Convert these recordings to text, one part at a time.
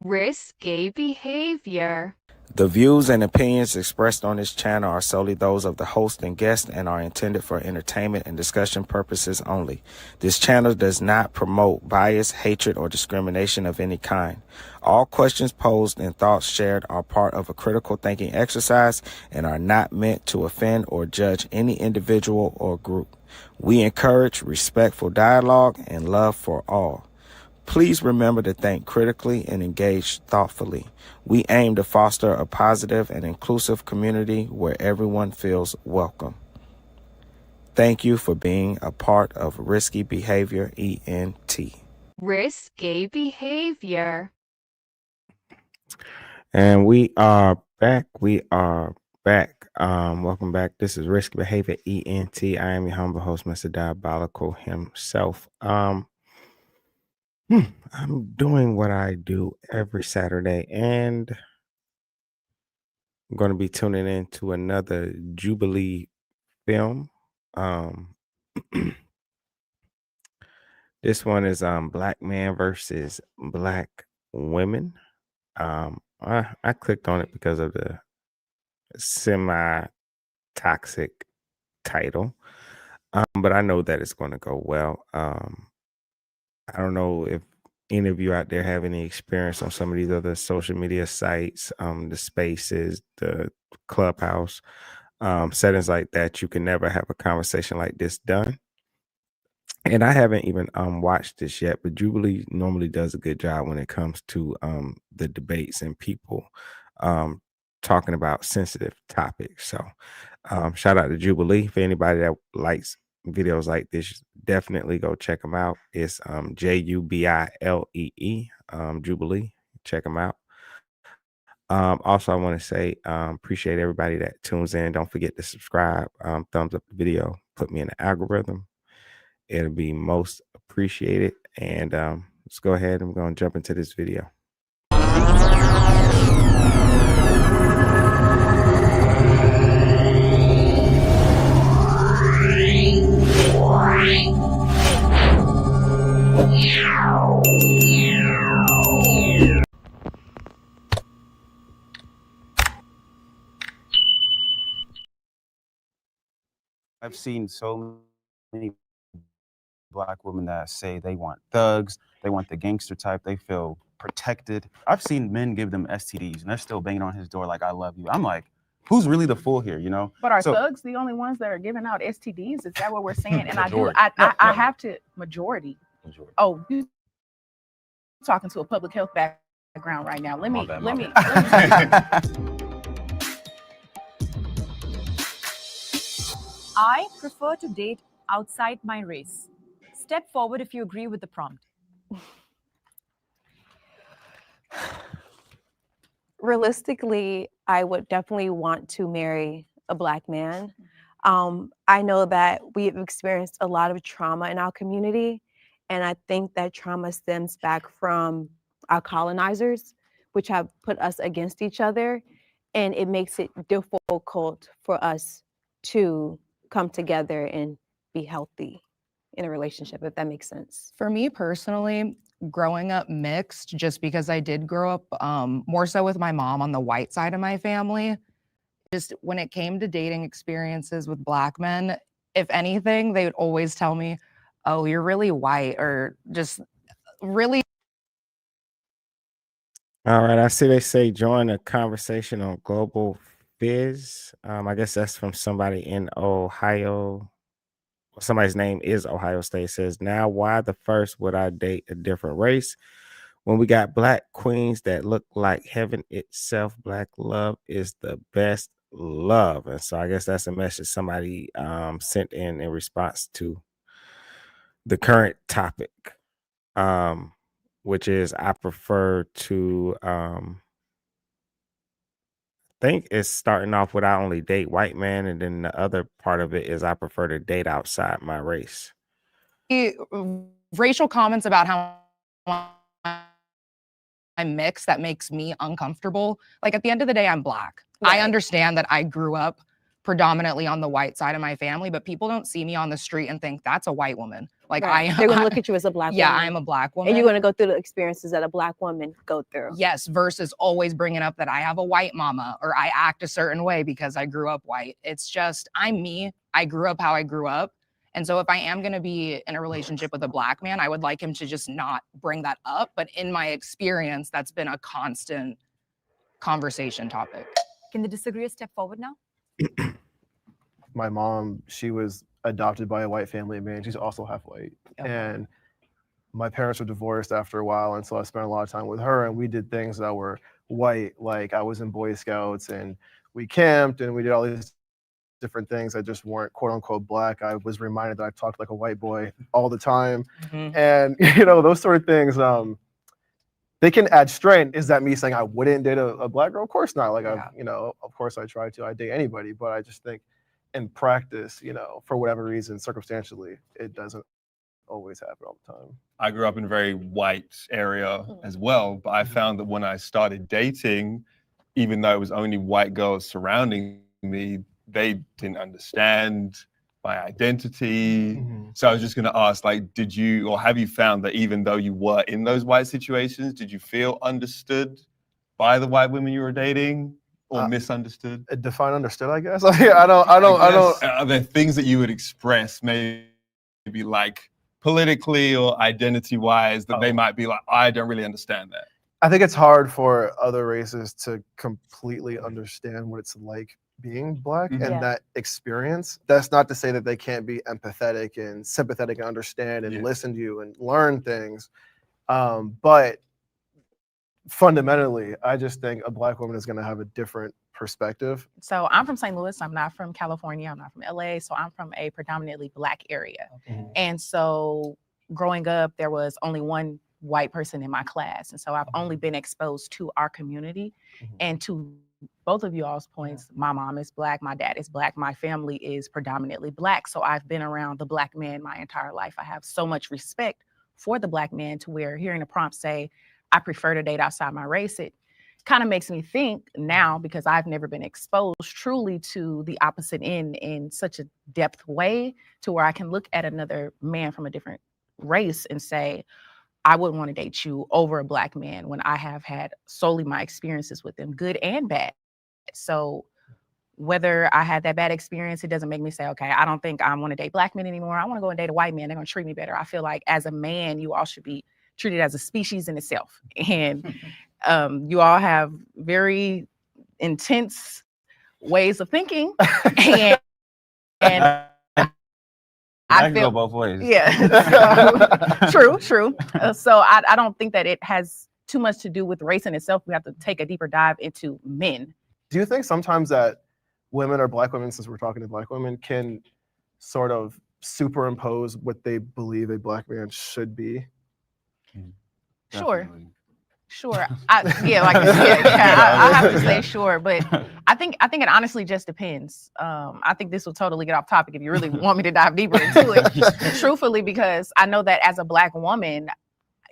Risky behavior. The views and opinions expressed on this channel are solely those of the host and guest and are intended for entertainment and discussion purposes only. This channel does not promote bias, hatred, or discrimination of any kind. All questions posed and thoughts shared are part of a critical thinking exercise and are not meant to offend or judge any individual or group. We encourage respectful dialogue and love for all. Please remember to think critically and engage thoughtfully. We aim to foster a positive and inclusive community where everyone feels welcome. Thank you for being a part of Risky Behavior ENT. Risky behavior. And we are back. Welcome back. This is Risky Behavior ENT. I am your humble host, Mr. Diabolical himself. I'm doing what I do every Saturday, and I'm going to be tuning in to another Jubilee film. This one is Black Man versus Black Women. I clicked on it because of the semi-toxic title, but I know that it's going to go well. I don't know if any of you out there have any experience on some of these other social media sites, the Spaces, the Clubhouse, settings like that. You can never have a conversation like this done. And I haven't even watched this yet, but Jubilee normally does a good job when it comes to the debates and people talking about sensitive topics. So shout out to Jubilee. For anybody that likes videos like this, definitely go check them out. It's Jubilee, Jubilee. Check them out. Also, I want to say appreciate everybody that tunes in. Don't forget to subscribe, thumbs up the video, put me in the algorithm. It'll be most appreciated. And let's go ahead. I'm going to jump into this video. I've seen so many Black women that say they want thugs, they want the gangster type, they feel protected. I've seen men give them STDs and they're still banging on his door like, I love you. I'm like, who's really the fool here, you know? But are thugs the only ones that are giving out STDs? Is that what we're saying? And I have to, majority. Oh, you talking to a public health background right now. Let me. I prefer to date outside my race. Step forward if you agree with the prompt. Realistically, I would definitely want to marry a Black man. I know that we've experienced a lot of trauma in our community, and I think that trauma stems back from our colonizers, which have put us against each other, and it makes it difficult for us to come together and be healthy in a relationship, if that makes sense. For me personally, growing up mixed, just because I did grow up more so with my mom on the white side of my family, just when it came to dating experiences with Black men, if anything, they would always tell me, oh, you're really white, or just really. All right, I see they say join a conversation on Global Fizz. I guess that's from somebody in Ohio. Somebody's name is Ohio State. Says, now why the first would I date a different race when we got Black queens that look like heaven itself? Black love is the best love. And so I guess that's a message somebody sent in response to the current topic, which is I prefer to think it's starting off with I only date white men, and then the other part of it is I prefer to date outside my race. Racial comments about how I'm mixed that makes me uncomfortable. Like, at the end of the day, I'm Black. Right. I understand that I grew up predominantly on the white side of my family, but people don't see me on the street and think that's a white woman. Like Right. They're gonna look at you as a black yeah, woman. I'm a black woman. And you're gonna go through the experiences that a black woman go through. Yes, versus always bringing up that I have a white mama or I act a certain way because I grew up white. It's just, I'm me. I grew up how I grew up. And so if I am going to be in a relationship with a black man, I would like him to just not bring that up. But in my experience, that's been a constant conversation topic. Can the disagreeers step forward now? My mom, she was adopted by a white family, man. She's also half white. Okay. And my parents were divorced after a while. And so I spent a lot of time with her, and we did things that were white. Like I was in Boy Scouts and we camped and we did all these different things that just weren't quote unquote black. I was reminded that I talked like a white boy all the time. And, those sort of things, they can add strain. Is that me saying I wouldn't date a black girl? Of course not. Like, of course I try to. I date anybody, but I just think in practice, for whatever reason, circumstantially, it doesn't always happen all the time. I grew up in a very white area as well, but I found that when I started dating, even though it was only white girls surrounding me, they didn't understand my identity. So I was just going to ask, like, did you or have you found that even though you were in those white situations, did you feel understood by the white women you were dating or misunderstood? Define understood, I guess. I don't. Are there things that you would express maybe like politically or identity-wise that they might be like, I don't really understand that? I think it's hard for other races to completely understand what it's like being black and that experience. That's not to say that they can't be empathetic and sympathetic and understand and listen to you and learn things. But fundamentally, I just think a black woman is going to have a different perspective. So I'm from St. Louis. I'm not from California. I'm not from LA. So I'm from a predominantly black area. And so growing up, there was only one white person in my class. And so I've only been exposed to our community. And to both of you all's points, my mom is black, my dad is black, my family is predominantly black. So I've been around the black man my entire life. I have so much respect for the black man to where hearing the prompt say, I prefer to date outside my race, it kind of makes me think now, because I've never been exposed truly to the opposite end in such a depth way to where I can look at another man from a different race and say, I wouldn't want to date you over a black man when I have had solely my experiences with them, good and bad. So whether I had that bad experience, it doesn't make me say, okay, I don't think I want to date black men anymore. I want to go and date a white man. They're going to treat me better. I feel like as a man, you all should be treated as a species in itself. And you all have very intense ways of thinking. and I feel both ways. Yeah, true. So I don't think that it has too much to do with race in itself. We have to take a deeper dive into men. Do you think sometimes that women or black women, since we're talking to black women, can sort of superimpose what they believe a black man should be? Sure. I have to say sure, but I think it honestly just depends. I think this will totally get off topic if you really want me to dive deeper into it. Truthfully, because I know that as a black woman,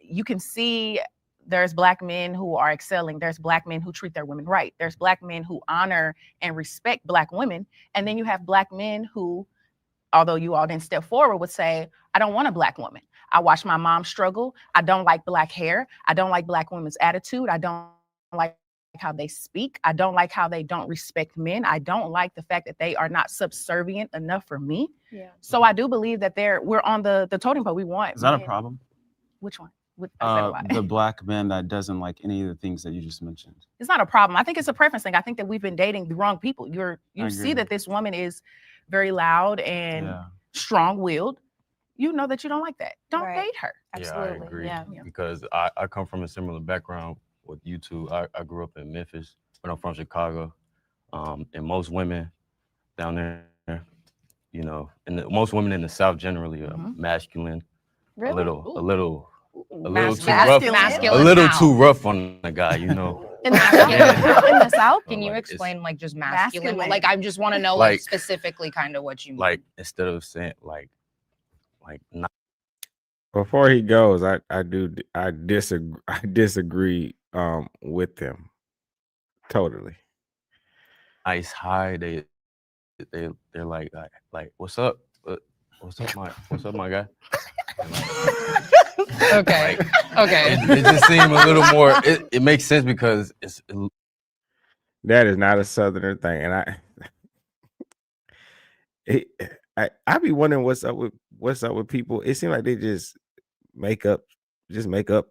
you can see there's black men who are excelling. There's black men who treat their women right. There's black men who honor and respect black women. And then you have black men who, although you all didn't step forward, would say, I don't want a black woman. I watched my mom struggle. I don't like black hair. I don't like black women's attitude. I don't like how they speak. I don't like how they don't respect men. I don't like the fact that they are not subservient enough for me. Yeah. So I do believe that we're on the totem pole. We want. Is that a problem? Which one? The black man that doesn't like any of the things that you just mentioned. It's not a problem. I think it's a preference thing. I think that we've been dating the wrong people. You see that this woman is very loud and strong-willed. You know that you don't like that. Don't date her. Absolutely. I agree. Yeah. Because I come from a similar background with you two. I grew up in Memphis, but I'm from Chicago. And most women down there, most women in the South generally are masculine. Really? A little masculine too rough on the guy, In the South? Can you explain like just masculine? Like I just want to know like specifically kind of what you mean. Like instead of saying like not. Before he goes, I disagree with him totally. Ice high, they they're like what's up? What's up, my guy? Okay. Okay. It just seemed a little more. It makes sense because That is not a Southerner thing, and I be wondering what's up with people. It seems like they just make up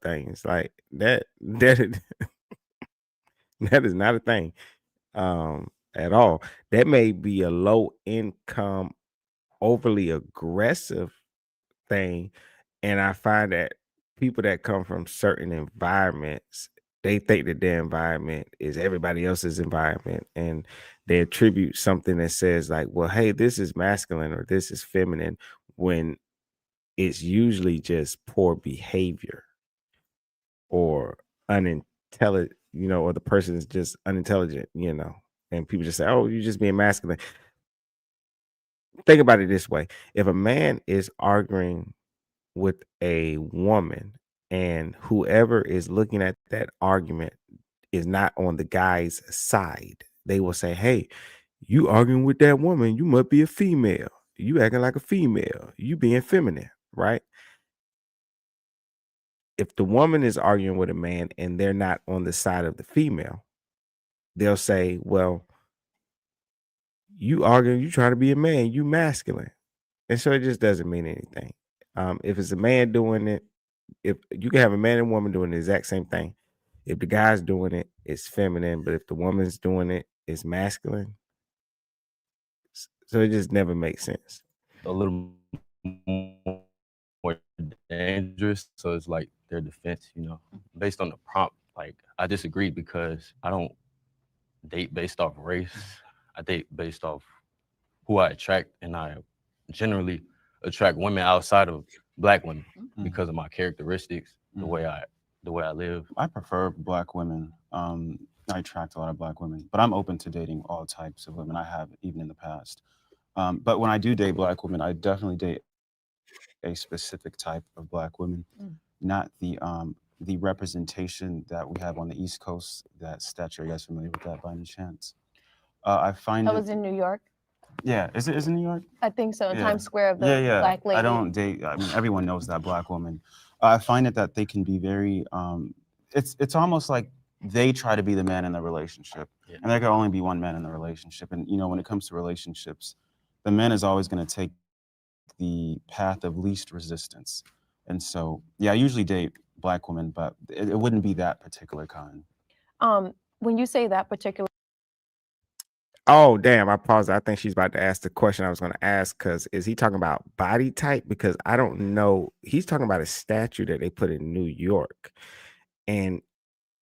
things like that. That is not a thing at all. That may be a low income, overly aggressive thing, and I find that people that come from certain environments, they think that their environment is everybody else's environment, and they attribute something that says like, well, hey, this is masculine or this is feminine, when it's usually just poor behavior or unintelligent, or the person is just unintelligent, and people just say, oh, you're just being masculine. Think about it this way. If a man is arguing with a woman and whoever is looking at that argument is not on the guy's side, they will say, hey, you arguing with that woman, you must be a female. You acting like a female. You being feminine, right? If the woman is arguing with a man and they're not on the side of the female, they'll say, well, you arguing, you trying to be a man, you masculine. And so it just doesn't mean anything. If it's a man doing it, if you can have a man and woman doing the exact same thing. If the guy's doing it, it's feminine, but if the woman's doing it, it's masculine. So it just never makes sense. a little more dangerous. So it's like their defense, based on the prompt. Like I disagree because I don't date based off race. I date based off who I attract, and I generally attract women outside of Black women because of my characteristics, the way I live. I prefer Black women. I attract a lot of Black women, but I'm open to dating all types of women. I have even in the past. But when I do date Black women, I definitely date a specific type of Black women, not the representation that we have on the East Coast. That statue, are you guys familiar with that by any chance? I find I was in New York. Yeah, is it in New York? I think so. In Yeah. Times Square of the Yeah. Black lady. I don't date. I mean, everyone knows that Black woman. I find it that they can be very. It's almost like they try to be the man in the relationship, and there can only be one man in the relationship. And when it comes to relationships, the man is always going to take the path of least resistance. And so, I usually date Black women, but it wouldn't be that particular kind. When you say that particular. Oh, damn, I paused. I think she's about to ask the question I was going to ask, because is he talking about body type? Because I don't know. He's talking about a statue that they put in New York. And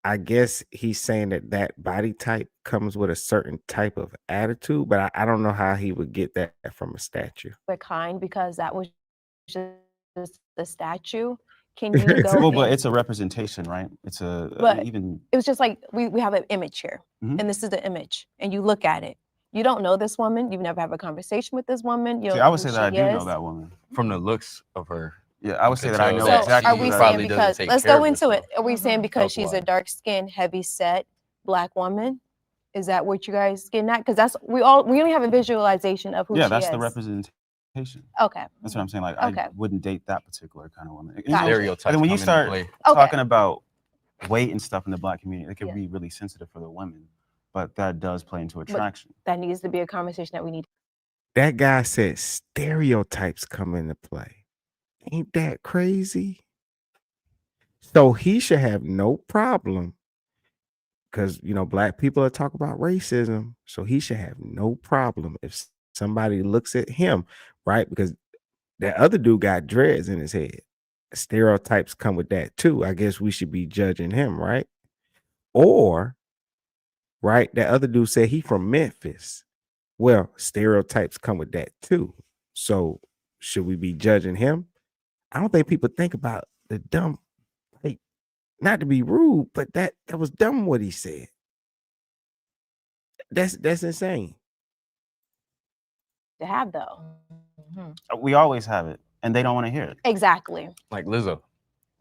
I guess he's saying that body type comes with a certain type of attitude, but I don't know how he would get that from a statue. Kind, because that was just the statue. Can you go? Well, but it's a representation, right? It's even. It was just like we have an image here, and this is the image, and you look at it. You don't know this woman. You've never had a conversation with this woman. I would say that I do know that woman from the looks of her. Yeah, I would say that I know so exactly. Are we saying because? Let's go into it. Are we saying because she's a dark-skinned, heavy-set Black woman? Is that what you guys getting at? Because that's we only have a visualization of who she is. Yeah, that's the representation. Okay. That's what I'm saying. Like, I wouldn't date that particular kind of woman. Stereotypes. And when you start talking about weight and stuff in the Black community, it can be really sensitive for the women, but that does play into attraction. But that needs to be a conversation that we need. That guy said stereotypes come into play. Ain't that crazy? So he should have no problem, because Black people are talking about racism. So he should have no problem if somebody looks at him, right? Because that other dude got dreads in his head. Stereotypes come with that too. I guess we should be judging him, right? Or, right, that other dude said he from Memphis. Well, stereotypes come with that too. So should we be judging him? I don't think people think about the dumb, like, not to be rude, but that was dumb what he said. That's insane. To have though. We always have it, and they don't want to hear it. Exactly. Like Lizzo,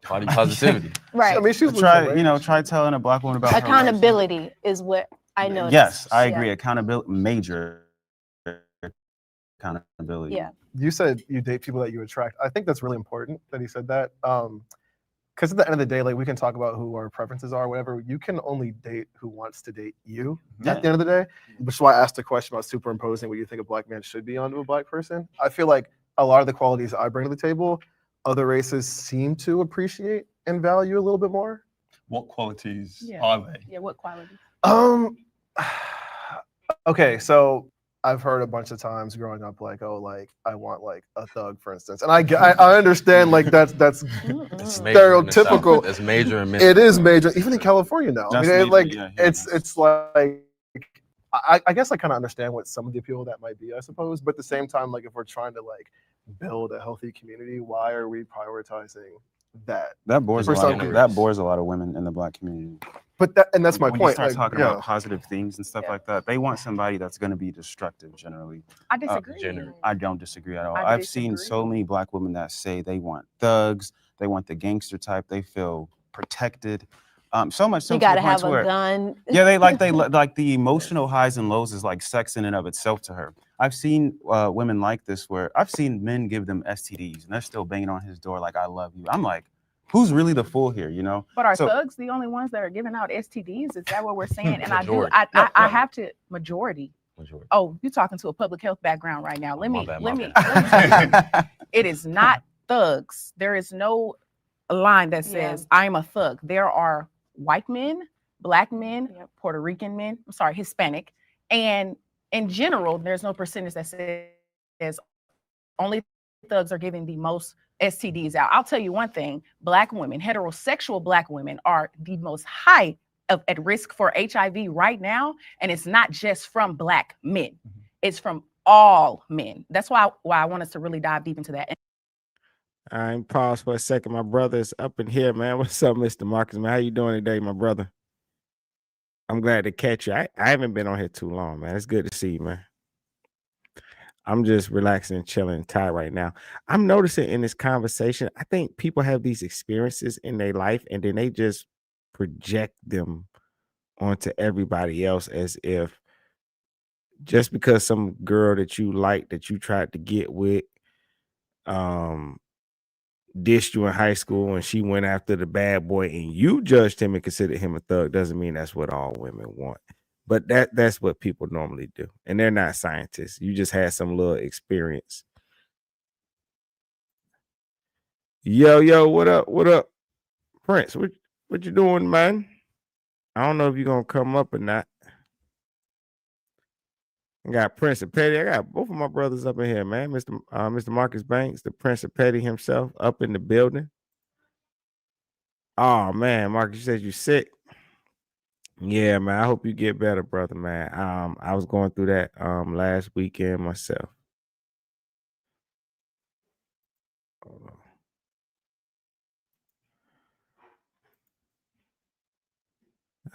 body positivity. Right. I mean, she's try telling a Black woman about accountability is what I know. Yes, I agree. Accountability, major accountability. Yeah. You said you date people that you attract. I think that's really important that he said that. Because at the end of the day, like we can talk about who our preferences are, whatever. You can only date who wants to date you at the end of the day. Which is why I asked the question about superimposing what you think a black man should be onto a black person. I feel like a lot of the qualities I bring to the table, other races seem to appreciate and value a little bit more. What qualities Yeah. are they? Yeah, what qualities? Okay, so I've heard a bunch of times growing up, like, oh, like I want like a thug, for instance, and I understand like that's That's major in the South. stereotypical. That's major in It is major, even in California now. That's I mean, major, like yeah, it's like I guess I kind of understand what some of the appeal of that might be, I suppose, but at the same time, like if we're trying to like build a healthy community, why are we prioritizing that? That bores For a lot. some That bores a lot of women in the black community. But that's my when point. you start like, talking yeah. about positive things and stuff like that, they want somebody that's going to be destructive generally. I disagree. I don't disagree at all. I I've seen so disagree. many black women that say they want thugs, they want the gangster type, they feel protected. So much so You to the gotta point have a where- gun. Yeah, they like the emotional highs and lows is like sex in and of itself to her. I've seen women like this where I've seen men give them STDs and they're still banging on his door like I love you. I'm like, who's really the fool here, you know? But are So- thugs the only ones that are giving out STDs? Is that what we're saying? And Majority. I have to majority. Majority. Oh, you're talking to a public health background right now. Let my me bad, let my me bad. tell you, it is not thugs. There is no line that says I'm a thug. There are white men, black men, Puerto Rican men, I'm sorry, Hispanic, and in general, there's no percentage that says only thugs are giving the most STDs out. I'll tell you one thing, black women, heterosexual black women are the most high at risk for HIV right now. And it's not just from black men. It's from all men. That's why I want us to really dive deep into that. All right, pause for a second. My brother is up in here, man. What's up, Mr. Marcus, man? How you doing today, my brother? I'm glad to catch you. I haven't been on here too long, man. It's good to see you, man. I'm just relaxing and chilling and tired right now. I'm noticing in this conversation, I think people have these experiences in their life and then they just project them onto everybody else as if just because some girl that you like that you tried to get with dished you in high school and she went after the bad boy and you judged him and considered him a thug doesn't mean that's what all women want. But that's what people normally do. And they're not scientists. You just had some little experience. Yo, what up? What up? Prince, what you doing, man? I don't know if you're gonna come up or not. I got Prince of Petty. I got both of my brothers up in here, man. Mr. Marcus Banks, the Prince of Petty himself, up in the building. Oh man, Marcus, you said you sick. Yeah, man. I hope you get better, brother, man. I was going through that last weekend myself. Hold on.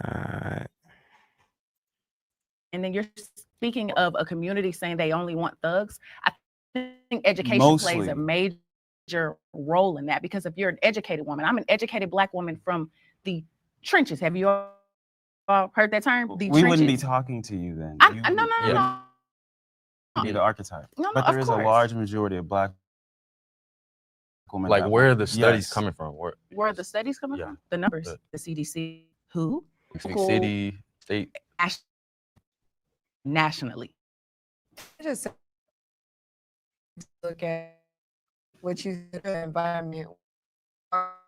All right. And then you're speaking of a community saying they only want thugs. I think education plays Mostly. a major role in that, because if you're an educated woman, I'm an educated black woman from the trenches. Have you all heard that term? The We wouldn't be trenches? talking to you then. No, You no. would be the archetype. No, But of there is a course. large majority of black women. Like that where are want- the studies Yes. coming from? Where Where are the studies coming Yeah. from? The numbers, The- the CDC, who? big School, city, state? nationally. Just look at what you said, the environment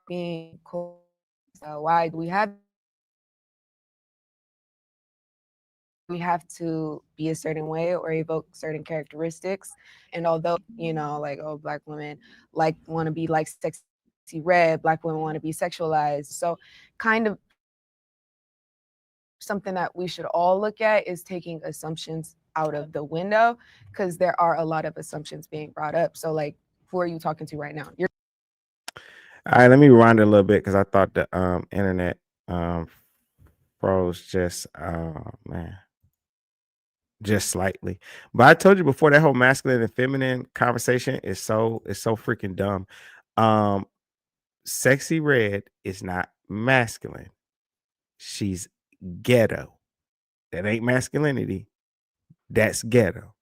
being cool. So why do we have to be a certain way or evoke certain characteristics? And although, you know, like, oh, black women like want to be like sexy red, black women want to be sexualized. So kind of something that we should all look at is taking assumptions out of the window, because there are a lot of assumptions being brought up. So like, who are you talking to right now? You're All right, let me rewind it a little bit because I thought the internet froze just just slightly. But I told you before, that whole masculine and feminine conversation is so freaking dumb. Sexy red is not masculine. She's ghetto. That ain't masculinity. That's ghetto.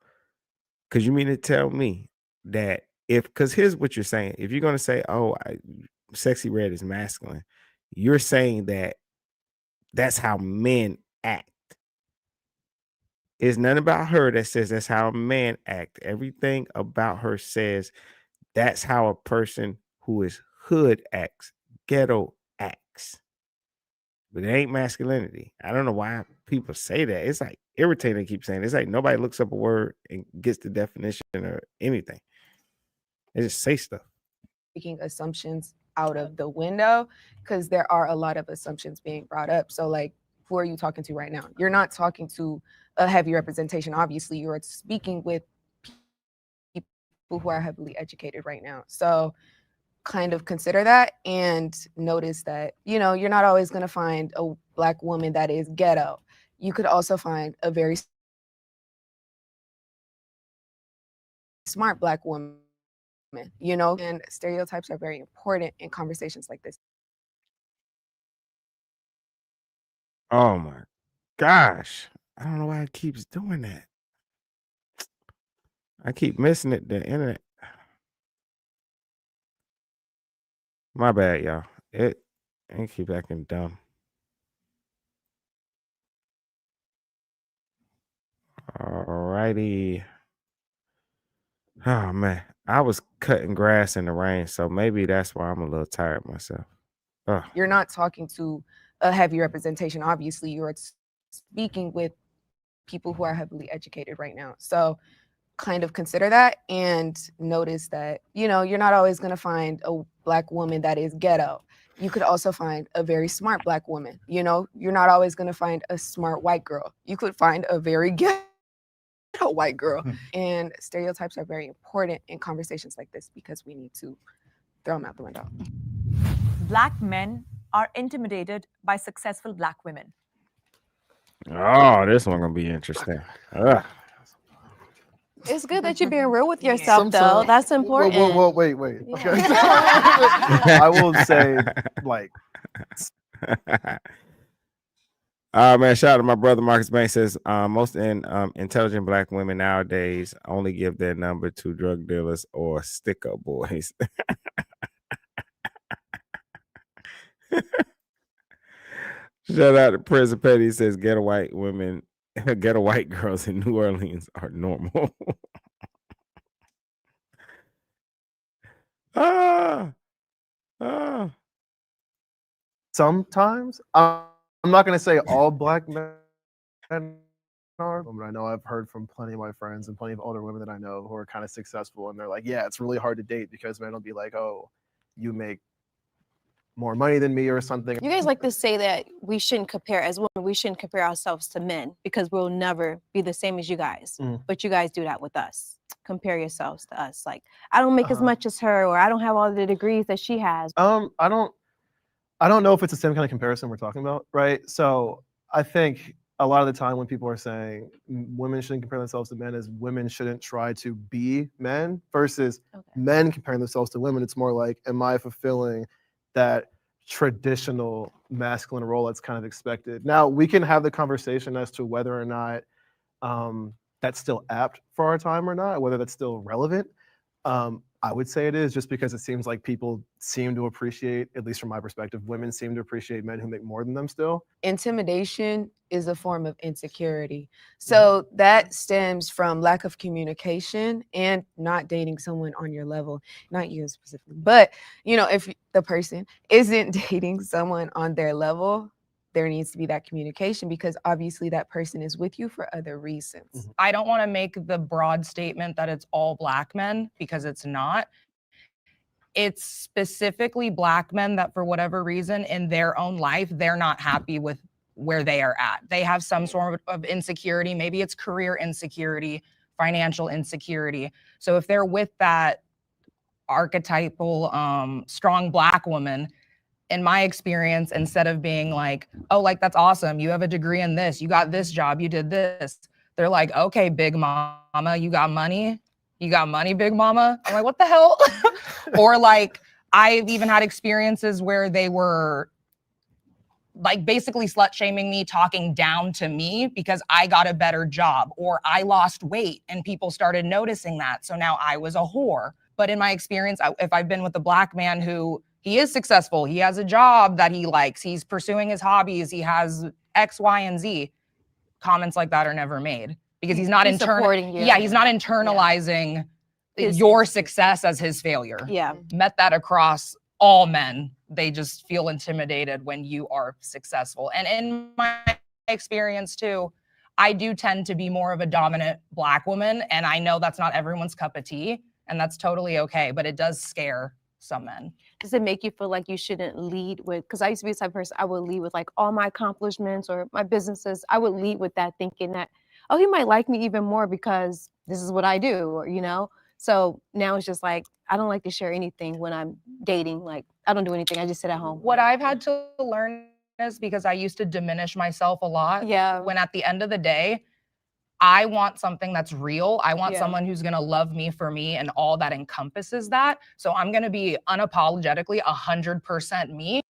Because you mean to tell me that because here's what you're saying. If you're going to say, oh, Sexy Red is masculine, you're saying that that's how men act. It's nothing about her that says that's how a man act. Everything about her says that's how a person who is hood acts, ghetto acts. But it ain't masculinity. I don't know why people say that. It's like irritating to keep saying it. It's like nobody looks up a word and gets the definition or anything. They just say stuff. Taking assumptions out of the window, because there are a lot of assumptions being brought up. So like, who are you talking to right now? You're not talking to a heavy representation. Obviously, you're speaking with people who are heavily educated right now. So kind of consider that and notice that, you know, you're not always going to find a Black woman that is ghetto. You could also find a very smart Black woman, you know, and stereotypes are very important in conversations like this. Oh my gosh. I don't know why it keeps doing that. I keep missing it, the internet. My bad, y'all. It keep acting dumb. Alrighty. Oh man. I was cutting grass in the rain, so maybe that's why I'm a little tired myself. Ugh. You're not talking to a heavy representation. Obviously, you're speaking with people who are heavily educated right now. So kind of consider that and notice that, you know, you're not always going to find a Black woman that is ghetto. You could also find a very smart Black woman. You know, you're not always going to find a smart white girl. You could find a very ghetto white girl. And stereotypes are very important in conversations like this because we need to throw them out the window. Black men are intimidated by successful Black women. Oh, this one gonna be interesting. Ugh. It's good that you're being real with yourself, though. That's important. Whoa, wait. Yeah. Okay. I will say, like, man, shout out to my brother Marcus Banks says most intelligent Black women nowadays only give their number to drug dealers or sticker boys. Shout out to Prison Petty. He says ghetto white women, ghetto white girls in New Orleans are normal. sometimes I'm not going to say all Black men are, but I know I've heard from plenty of my friends and plenty of older women that I know who are kind of successful, and they're like, yeah, it's really hard to date because men will be like, oh, you make more money than me or something. You guys like to say that we shouldn't compare, as women, we shouldn't compare ourselves to men because we'll never be the same as you guys. But you guys do that with us. Compare yourselves to us. Like, I don't make as much as her, or I don't have all the degrees that she has. I don't know if it's the same kind of comparison we're talking about, right? So I think a lot of the time when people are saying women shouldn't compare themselves to men, is women shouldn't try to be men versus men comparing themselves to women. It's more like, am I fulfilling that traditional masculine role that's kind of expected? Now, we can have the conversation as to whether or not that's still apt for our time or not, whether that's still relevant. I would say it is, just because it seems like people seem to appreciate, at least from my perspective, women seem to appreciate men who make more than them still. Intimidation is a form of insecurity. So that stems from lack of communication and not dating someone on your level, not you specifically, but you know, if the person isn't dating someone on their level, there needs to be that communication, because obviously that person is with you for other reasons. I don't want to make the broad statement that it's all Black men, because it's not. It's specifically Black men that, for whatever reason in their own life, they're not happy with where they are at. They have some sort of insecurity. Maybe it's career insecurity, financial insecurity. So if they're with that archetypal strong Black woman, in my experience, instead of being like, oh, like, that's awesome, you have a degree in this, you got this job, you did this, they're like, okay, big mama, you got money, big mama. I'm like, what the hell? Or like, I've even had experiences where they were like basically slut shaming me, talking down to me because I got a better job or I lost weight and people started noticing that. So now I was a whore. But in my experience, if I've been with a Black man who he is successful, he has a job that he likes, he's pursuing his hobbies, he has X, Y, and Z, comments like that are never made because he's not supporting you. Yeah, he's not internalizing His your success as his failure. Yeah. Met that across all men. They just feel intimidated when you are successful. And in my experience too, I do tend to be more of a dominant Black woman. And I know that's not everyone's cup of tea, and that's totally okay, but it does scare some men. Does it make you feel like you shouldn't lead with, because I used to be the type of person, I would lead with like all my accomplishments or my businesses. I would lead with that thinking that, oh, he might like me even more because this is what I do, or, you know? So now it's just like, I don't like to share anything when I'm dating. Like, I don't do anything. I just sit at home. What I've had to learn is because I used to diminish myself a lot. Yeah. When at the end of the day, I want something that's real. I want Yeah. someone who's going to love me for me and all that encompasses that. So I'm going to be unapologetically 100% me.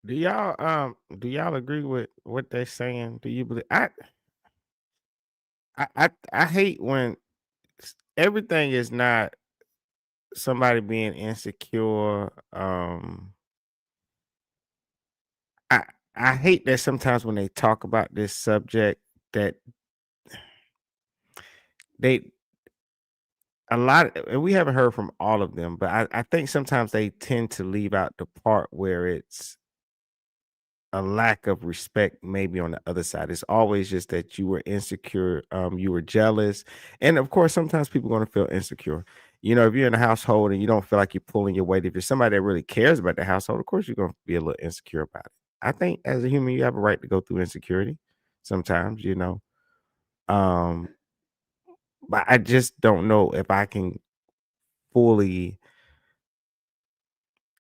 Do y'all agree with what they're saying? Do you believe? I hate when everything is not somebody being insecure. I hate that sometimes when they talk about this subject that they and we haven't heard from all of them, but I think sometimes they tend to leave out the part where it's a lack of respect maybe on the other side. It's always just that you were insecure, you were jealous. And of course, sometimes people are going to feel insecure. You know, if you're in a household and you don't feel like you're pulling your weight, if you're somebody that really cares about the household, of course you're going to be a little insecure about it. I think as a human, you have a right to go through insecurity sometimes, you know. But I just don't know if I can fully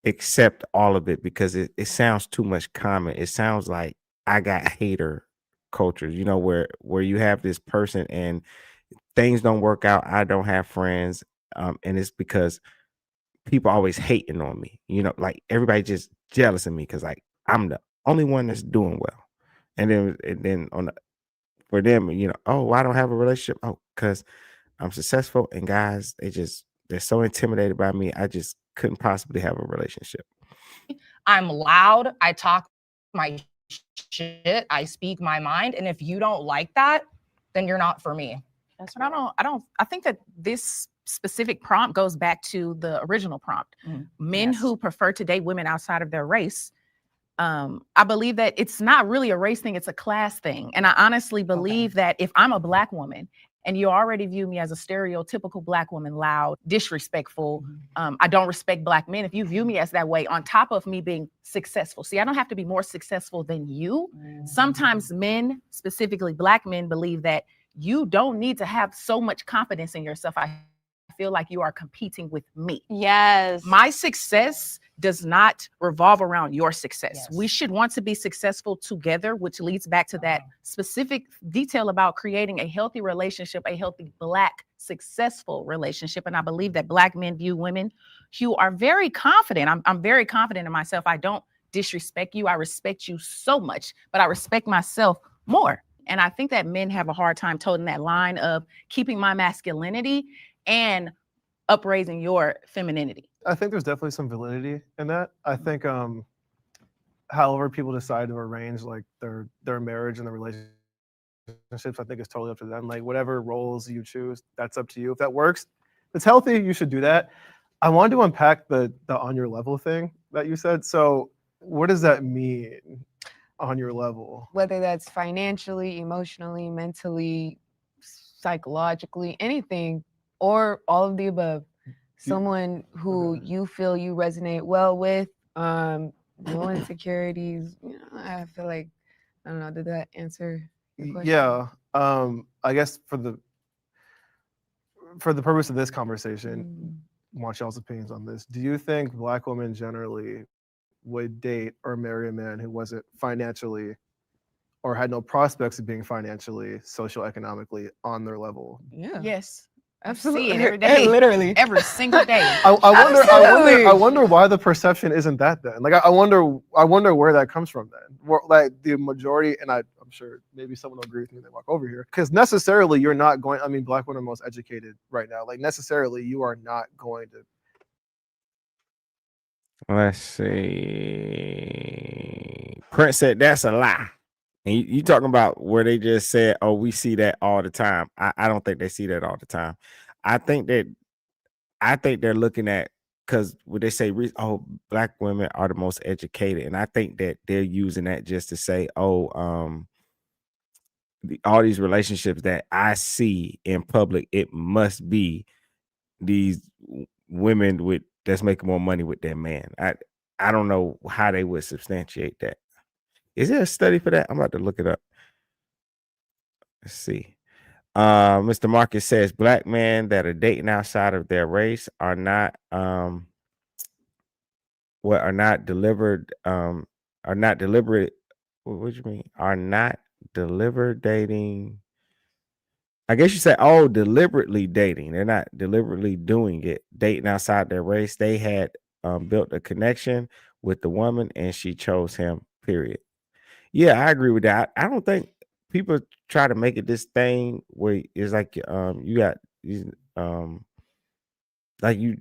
accept all of it because it sounds too much comment. It sounds like I got hater culture, you know, where you have this person and things don't work out. I don't have friends. And it's because people always hating on me, you know, like everybody just jealous of me because like I'm the only one that's doing well. And then for them, you know, oh, I don't have a relationship. Oh, because I'm successful, and guys, they're so intimidated by me. I just couldn't possibly have a relationship. I'm loud. I talk my shit. I speak my mind. And if you don't like that, then you're not for me. That's what I think that this specific prompt goes back to the original prompt. Men who prefer to date women outside of their race. I believe that it's not really a race thing, it's a class thing. And I honestly believe that if I'm a Black woman and you already view me as a stereotypical Black woman, loud, disrespectful, I don't respect Black men. If you view me as that way, on top of me being successful, see, I don't have to be more successful than you. Sometimes men, specifically Black men, believe that you don't need to have so much confidence in yourself. I feel like you are competing with me. Yes. My success does not revolve around your success. Yes. We should want to be successful together, which leads back to that specific detail about creating a healthy relationship, a healthy Black successful relationship. And I believe that Black men view women who are very confident. I'm very confident in myself. I don't disrespect you. I respect you so much, but I respect myself more. And I think that men have a hard time toting that line of keeping my masculinity and upraising your femininity. I think there's definitely some validity in that. I think however people decide to arrange like their marriage and their relationships, I think it's totally up to them. Like whatever roles you choose, that's up to you. If that works, if it's healthy, you should do that. I wanted to unpack the on your level thing that you said. So what does that mean on your level? Whether that's financially, emotionally, mentally, psychologically, anything, or all of the above. Someone who you feel you resonate well with, no insecurities. You know, I feel like, I don't know, did that answer your question? Yeah. I guess for the purpose of this conversation, want y'all's opinions on this. Do you think Black women generally would date or marry a man who wasn't financially or had no prospects of being financially, socioeconomically on their level? Yeah. Yes. See it Absolutely. every day, Literally. every single day. I wonder why the perception isn't that then. Like I wonder where that comes from then. Like the majority, and I'm sure maybe someone will agree with me. They walk over here because necessarily you're not going. I mean, Black women are most educated right now. Like necessarily you are not going to. Let's see. Prince said that's a lie. And you talking about where they just said, "Oh, we see that all the time." I don't think they see that all the time. I think they're looking at, because when they say, "Oh, Black women are the most educated," and I think that they're using that just to say, "Oh, all these relationships that I see in public, it must be these women that's making more money with their man." I don't know how they would substantiate that. Is there a study for that? I'm about to look it up. Let's see. Mr. Marcus says Black men that are dating outside of their race are not are not delivered are not deliberate. What do you mean? Are not deliberate dating. I guess you say, oh, deliberately dating. They're not deliberately doing it, dating outside their race. They had built a connection with the woman and she chose him, period. Yeah, I agree with that. I don't think people try to make it this thing where it's like you got these like you,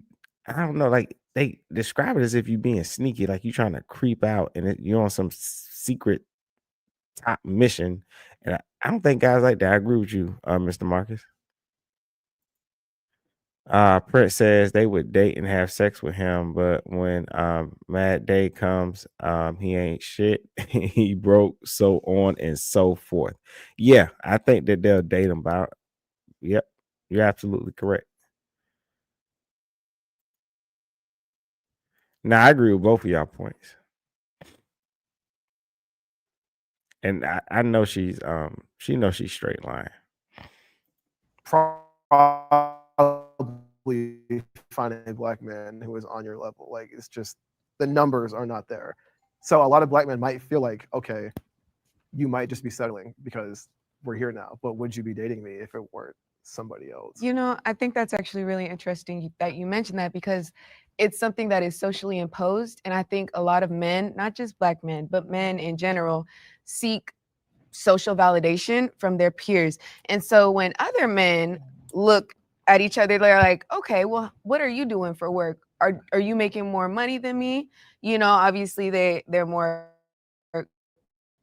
I don't know, like they describe it as if you being sneaky, like you trying to creep out and you're on some secret top mission. And I don't think guys like that. I agree with you, Mr. Marcus. Prince says they would date and have sex with him, but when Mad Day comes, he ain't shit. He broke, so on and so forth. Yeah, I think that they'll date him. But yep, you're absolutely correct. Now I agree with both of y'all points, and I know she knows she's straight line. Probably find a Black man who is on your level. Like it's just the numbers are not there. So a lot of Black men might feel like, okay, you might just be settling because we're here now. But would you be dating me if it weren't somebody else? You know, I think that's actually really interesting that you mentioned that because it's something that is socially imposed. And I think a lot of men, not just Black men, but men in general, seek social validation from their peers. And so when other men look at each other, they're like, okay, well, what are you doing for work? Are you making more money than me? You know, obviously they're more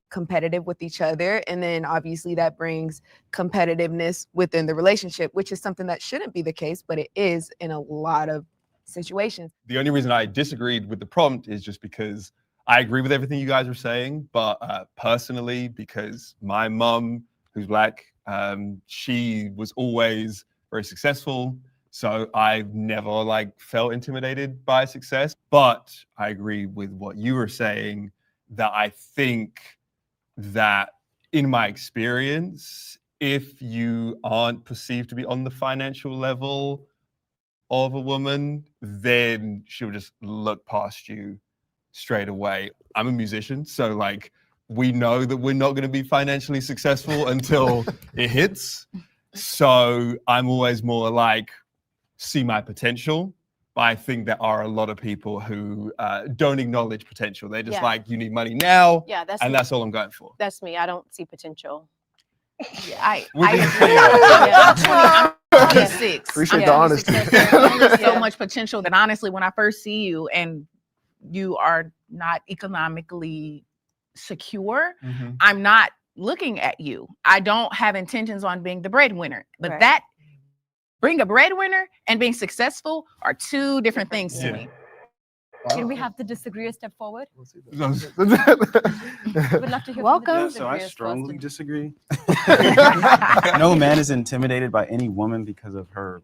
competitive with each other, and then obviously that brings competitiveness within the relationship, which is something that shouldn't be the case, but it is in a lot of situations. The only reason I disagreed with the prompt is just because I agree with everything you guys were saying, but personally, because my mum, who's Black, she was always very successful, so I've never felt intimidated by success. But I agree with what you were saying, that I think that in my experience, if you aren't perceived to be on the financial level of a woman, then she'll just look past you straight away. I'm a musician, so we know that we're not going to be financially successful until it hits. So I'm always more see my potential. But I think there are a lot of people who don't acknowledge potential. They're just you need money now, that's all I'm going for. That's me. I don't see potential. Yeah, I Yeah. agree. I'm 26. Appreciate the honesty. There's so much potential that honestly, when I first see you and you are not economically secure, I'm not looking at you. I don't have intentions on being the breadwinner, but that being a breadwinner and being successful are two different things to me. Can we have the disagreeer step forward? We'd love to hear Welcome. So I strongly disagree. No man is intimidated by any woman because of her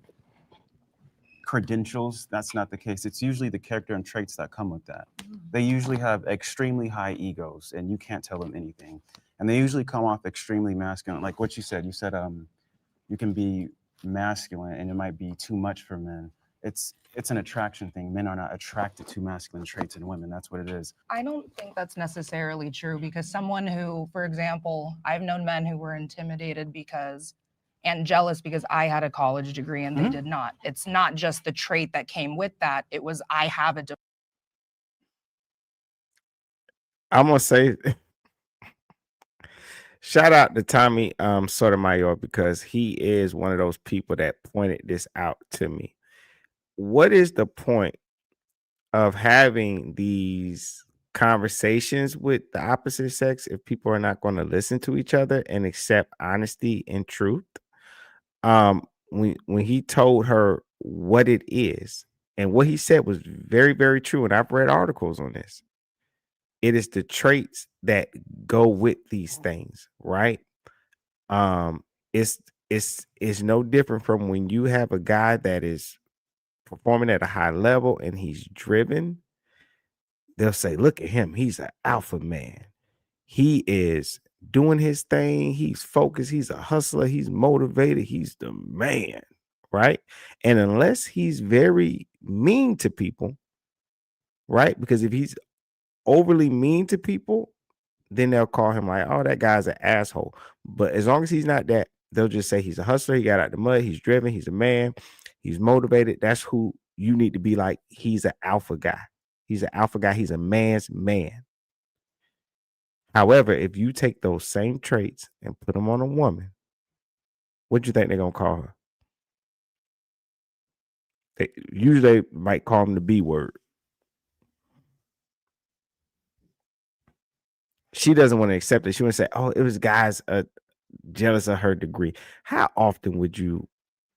credentials. That's not the case. It's usually the character and traits that come with that. They usually have extremely high egos and you can't tell them anything. And they usually come off extremely masculine. Like what you said you can be masculine and it might be too much for men. It's an attraction thing. Men are not attracted to masculine traits in women. That's what it is. I don't think that's necessarily true because someone who, for example, I've known men who were intimidated because and jealous because I had a college degree and they did not. It's not just the trait that came with that. It was I have a I'm gonna say shout out to Tommy Sotomayor because he is one of those people that pointed this out to me. What is the point of having these conversations with the opposite sex if people are not going to listen to each other and accept honesty and truth? When he told her what it is, and what he said was very, very true, and I've read articles on this. It is the traits that go with these things, right? It's no different from when you have a guy that is performing at a high level and he's driven. They'll say, look at him, he's an alpha man. He is doing his thing, he's focused, he's a hustler, he's motivated, he's the man, right? And unless he's very mean to people, right? Because if he's overly mean to people, then they'll call him like, oh, that guy's an asshole. But as long as he's not that, they'll just say he's a hustler, he got out the mud, he's driven, he's a man, he's motivated. That's who you need to be like. He's an alpha guy. He's an alpha guy. He's a man's man. However, if you take those same traits and put them on a woman, what do you think they're going to call her? They usually might call them the B word. She doesn't want to accept it. She want to say, oh, it was guys jealous of her degree. How often would you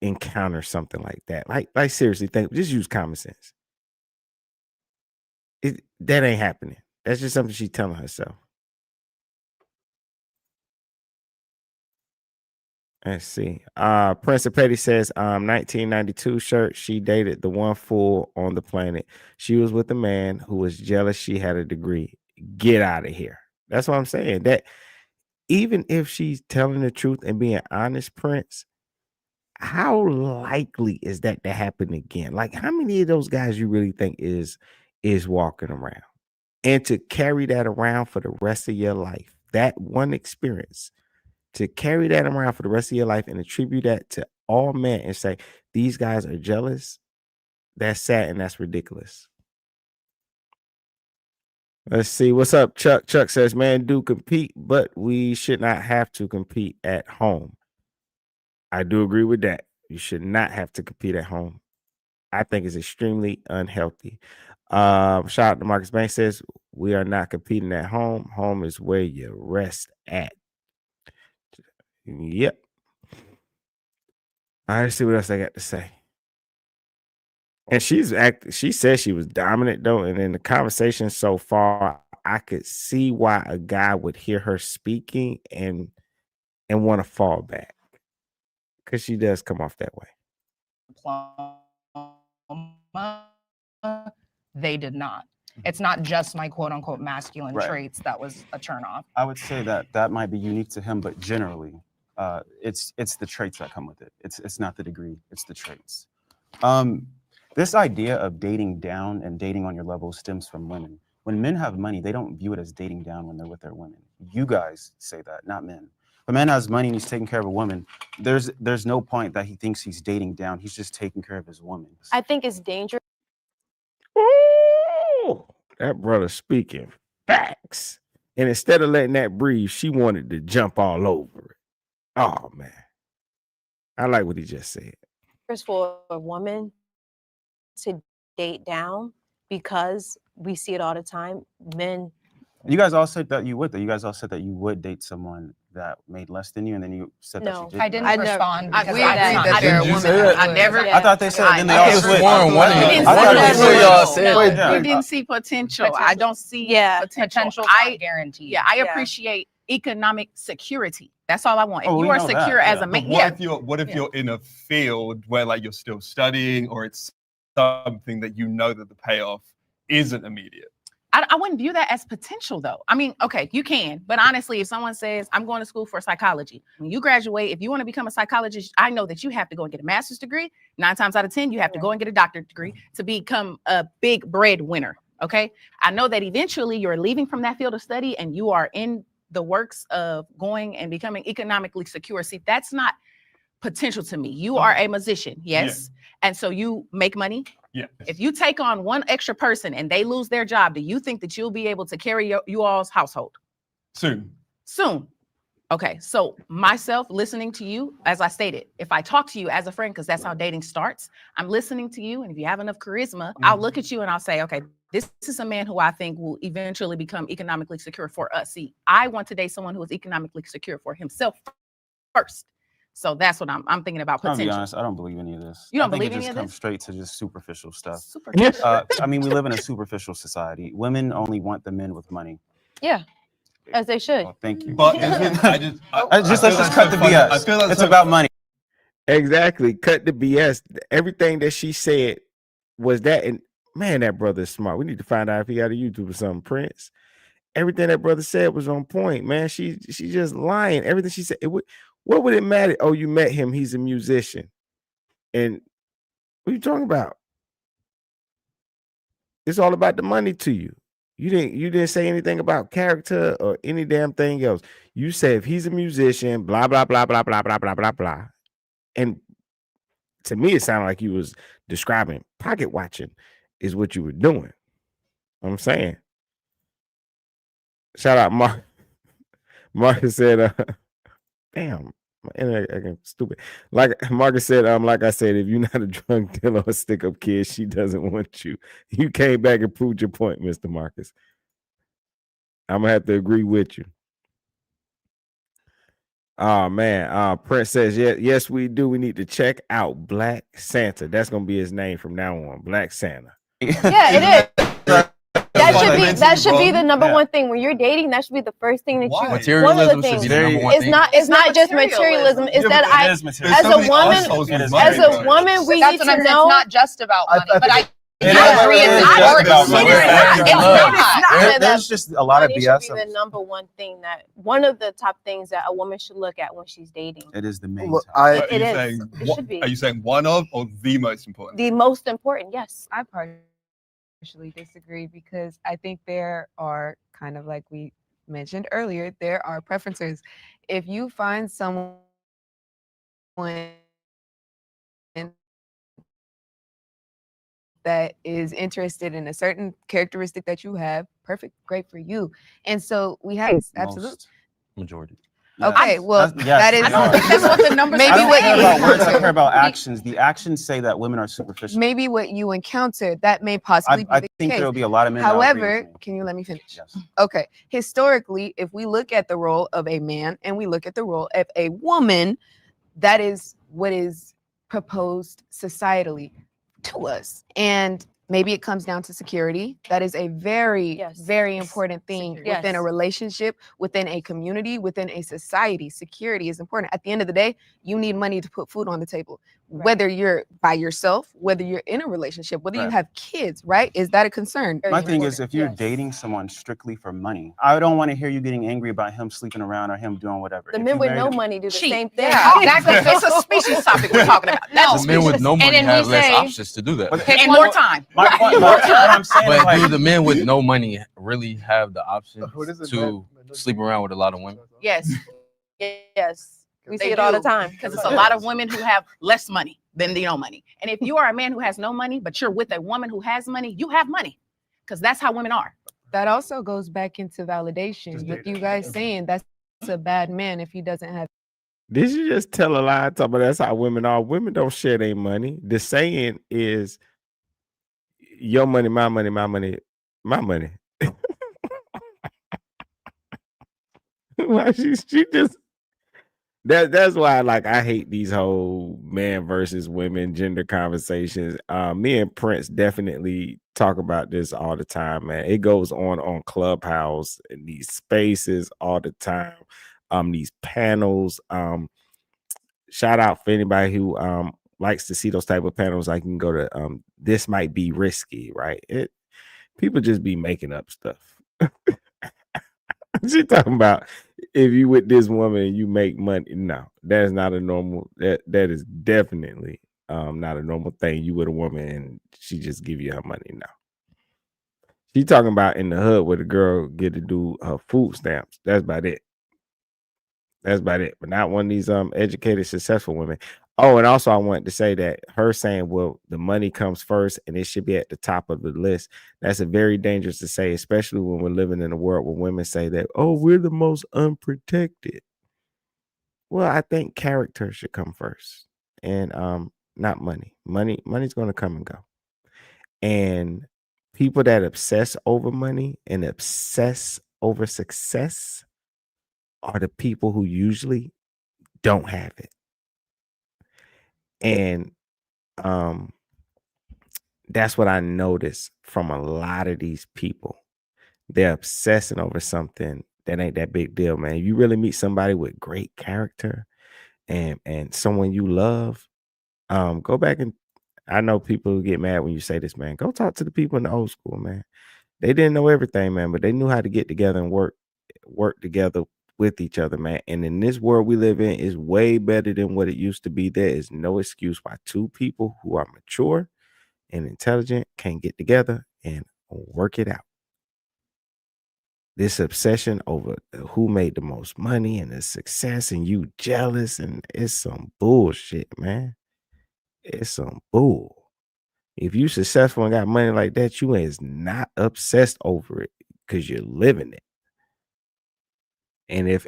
encounter something like that? Like seriously, just use common sense. That ain't happening. That's just something she's telling herself. Let's see. Prince of Petty says 1992 shirt. She dated the one fool on the planet. She was with a man who was jealous she had a degree. Get out of here. That's what I'm saying. That even if she's telling the truth and being honest, Prince, how likely is that to happen again? Like, how many of those guys you really think is walking around? And to carry that around for the rest of your life, that one experience, to carry that around for the rest of your life and attribute that to all men and say, these guys are jealous, that's sad and that's ridiculous. Let's see. What's up, Chuck? Chuck says, man, do compete, but we should not have to compete at home. I do agree with that. You should not have to compete at home. I think it's extremely unhealthy. Shout out to Marcus Banks says, we are not competing at home. Home is where you rest at. Yep. All right, let's see what else I got to say. And she said she was dominant though, and in the conversation so far, I could see why a guy would hear her speaking and want to fall back, because she does come off that way. They did not. It's not just my quote unquote masculine traits that was a turnoff. I would say that might be unique to him, but generally, it's the traits that come with it. It's not the degree, it's the traits. This idea of dating down and dating on your level stems from women. When men have money, they don't view it as dating down when they're with their women. You guys say that, not men. If a man has money and he's taking care of a woman, there's no point that he thinks he's dating down. He's just taking care of his woman. I think it's dangerous. Ooh, that brother speaking facts. And instead of letting that breathe, she wanted to jump all over it. Oh, man. I like what he just said. For a woman to date down, because we see it all the time. Men. You guys all said that you would. You guys all said that you would date someone that made less than you, and then you said that you did. I didn't respond. I agree that you're a woman. I never. I thought they said. Then they all switched. We didn't see potential. I don't see potential. I guarantee. Yeah, I appreciate economic security. That's all I want. If Oh, you are secure as a man, What if you're in a field where like you're still studying, or it's something that you know that the payoff isn't immediate? I wouldn't view that as potential though. I mean, okay, you can, but honestly, if someone says, I'm going to school for psychology, when you graduate, if you want to become a psychologist, I know that you have to go and get a master's degree. 9 times out of 10, you have to go and get a doctorate degree to become a big breadwinner. Okay. I know that eventually you're leaving from that field of study and you are in the works of going and becoming economically secure. See, that's not potential to me. You are a musician, yes, and so you make money. Yeah. If you take on one extra person and they lose their job, do you think that you'll be able to carry you all's household? Soon. Okay, so myself listening to you, as I stated, if I talk to you as a friend, because that's how dating starts, I'm listening to you, and if you have enough charisma, I'll look at you and I'll say, okay, this is a man who I think will eventually become economically secure for us. See, I want to date someone who is economically secure for himself first. So that's what I'm thinking about I'll potential. be honest, I don't believe any of this. You don't I think believe it any just of comes this? straight to just superficial stuff. Superficial. I mean, we live in a superficial society. Women only want the men with money. Yeah, as they should. Oh, thank you. But let's just cut the BS. I feel that's It's so about money. Exactly. Cut the BS. Everything that she said was that. And man, that brother is smart. We need to find out if he got a YouTube or something, Prince. Everything that brother said was on point, man. She's just lying. Everything she said. What would it matter? Oh, you met him. He's a musician. And what are you talking about? It's all about the money to you. You didn't say anything about character or any damn thing else. You said if he's a musician, blah, blah, blah, blah, blah, blah, blah, blah, blah. And to me, it sounded like you was describing pocket watching is what you were doing. I'm saying. Shout out Mark. Marcus said, damn, my internet acting stupid. Like Marcus said, like I said, if you're not a drunk dealer or stick-up kid, she doesn't want you. You came back and proved your point, Mr. Marcus. I'm gonna have to agree with you. Oh man, Prince says, yes, we do. We need to check out Black Santa. That's gonna be his name from now on, Black Santa. Yeah, it is. That should be the number one thing when you're dating. That should be the first thing that you. Materialism should be the number one thing. It's not just materialism. It's that as a woman, we need to know. It's not just about money, but I. There's just a lot of BS. Should be the number one thing that one of the top things that a woman should look at when she's dating. It is the main. It is. It should be. Are you saying one of or the most important? The most important, yes. I partially disagree because I think there are, kind of like we mentioned earlier, there are preferences. If you find someone that is interested in a certain characteristic that you have, perfect, great for you. And so we have absolutely majority. Okay, well, that is. I don't think that's what the numbers. Maybe I care about words. I care about actions. The actions say that women are superficial. Maybe what you encountered that may possibly be I the think case. there will be a lot of men. that agree However, with me. can you let me finish? Yes. Okay. Historically, if we look at the role of a man and we look at the role of a woman, that is what is proposed societally to us. And maybe it comes down to security. That is a very, very important thing within a relationship, within a community, within a society. Security is important. At the end of the day, you need money to put food on the table. Right. Whether you're by yourself, whether you're in a relationship, whether you have kids, right? Is that a concern? My thing is, if you're dating someone strictly for money, I don't want to hear you getting angry about him sleeping around or him doing whatever. The men with no money do the same thing. Yeah, exactly. It's a species topic we're talking about. The men with no money have less options to do that. And more time. But do the men with no money really have the option to sleep around with a lot of women? Yes. Yes. We see it all the time. Because it's a lot of women who have less money than the no money. And if you are a man who has no money, but you're with a woman who has money, you have money. Because that's how women are. That also goes back into validation. With you guys saying that's a bad man if he doesn't have. Did you just tell a lie? Talking about that's how women are. Women don't share their money. The saying is your money, my money, my money, my money. Why she just that's why I hate these whole man versus women gender conversations. Me and Prince definitely talk about this all the time, man. It goes on Clubhouse in these spaces all the time. These panels. Shout out for anybody who likes to see those type of panels. Like you can go to This Might Be Risky, right? People just be making up stuff. She talking about if you with this woman and you make money. No, that is not a normal. That is definitely not a normal thing. You with a woman and she just give you her money. No, she talking about in the hood where the girl get to do her food stamps. That's about it. That's about it. But not one of these educated, successful women. Oh, and also I wanted to say that her saying, well, the money comes first and it should be at the top of the list. That's a very dangerous to say, especially when we're living in a world where women say that, oh, we're the most unprotected. Well, I think character should come first and not money. Money's gonna come and go. And people that obsess over money and obsess over success are the people who usually don't have it. And that's what I noticed from a lot of these people. They're obsessing over something that ain't that big deal, man. You really meet somebody with great character and someone you love, go back and I know people who get mad when you say this, man. Go talk to the people in the old school, man. They didn't know everything, man, but they knew how to get together and work together with each other, man. And in this world we live in is way better than what it used to be. There is no excuse why two people who are mature and intelligent can't get together and work it out. This obsession over who made the most money and the success and you jealous, and it's some bullshit, man. It's some bull. If you successful and got money like that, you is not obsessed over it because you're living it.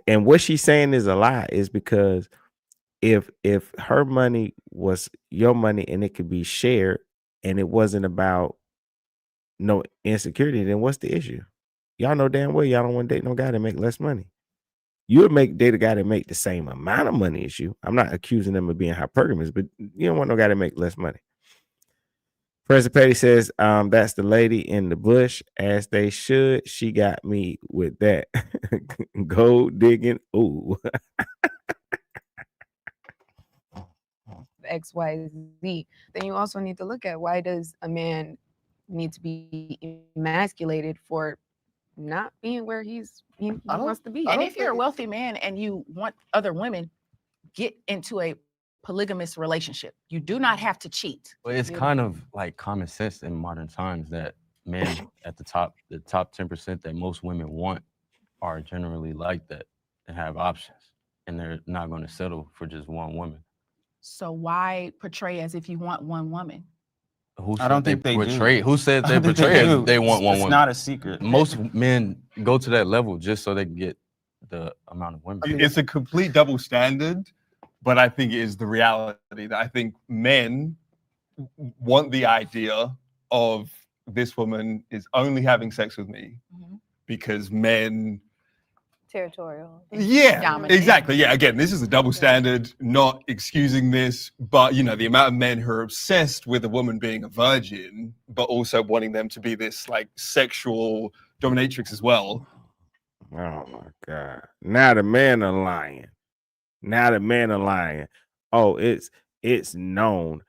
And what she's saying is a lie is because if her money was your money and it could be shared and it wasn't about no insecurity, then what's the issue? Y'all know damn well y'all don't want to date no guy that make less money. You would date a guy that make the same amount of money as you. I'm not accusing them of being hypergamous, but you don't want no guy that make less money. President Petty says, that's the lady in the bush, as they should. She got me with that. Gold digging. Ooh. XYZ, then you also need to look at why does a man need to be emasculated for not being where he wants to be. And if you're a wealthy man and you want other women, get into a polygamous relationship. You do not have to cheat. But it's kind of like common sense in modern times that men at the top 10% that most women want are generally like that and have options, and they're not going to settle for just one woman. So why portray as if you want one woman? I don't think they portray. do. Who said they I think portray they as do. they want one It's woman? not a secret. Most men go to that level just so they can get the amount of women. It's a complete double standard, but I think it is the reality that I think men want the idea of this woman is only having sex with me because men Territorial. Yeah, Dominating. exactly. Yeah, again, this is a double standard, not excusing this, but you know, the amount of men who are obsessed with a woman being a virgin, but also wanting them to be this like sexual dominatrix as well. Oh my God. Now the men are lying. Oh, it's known.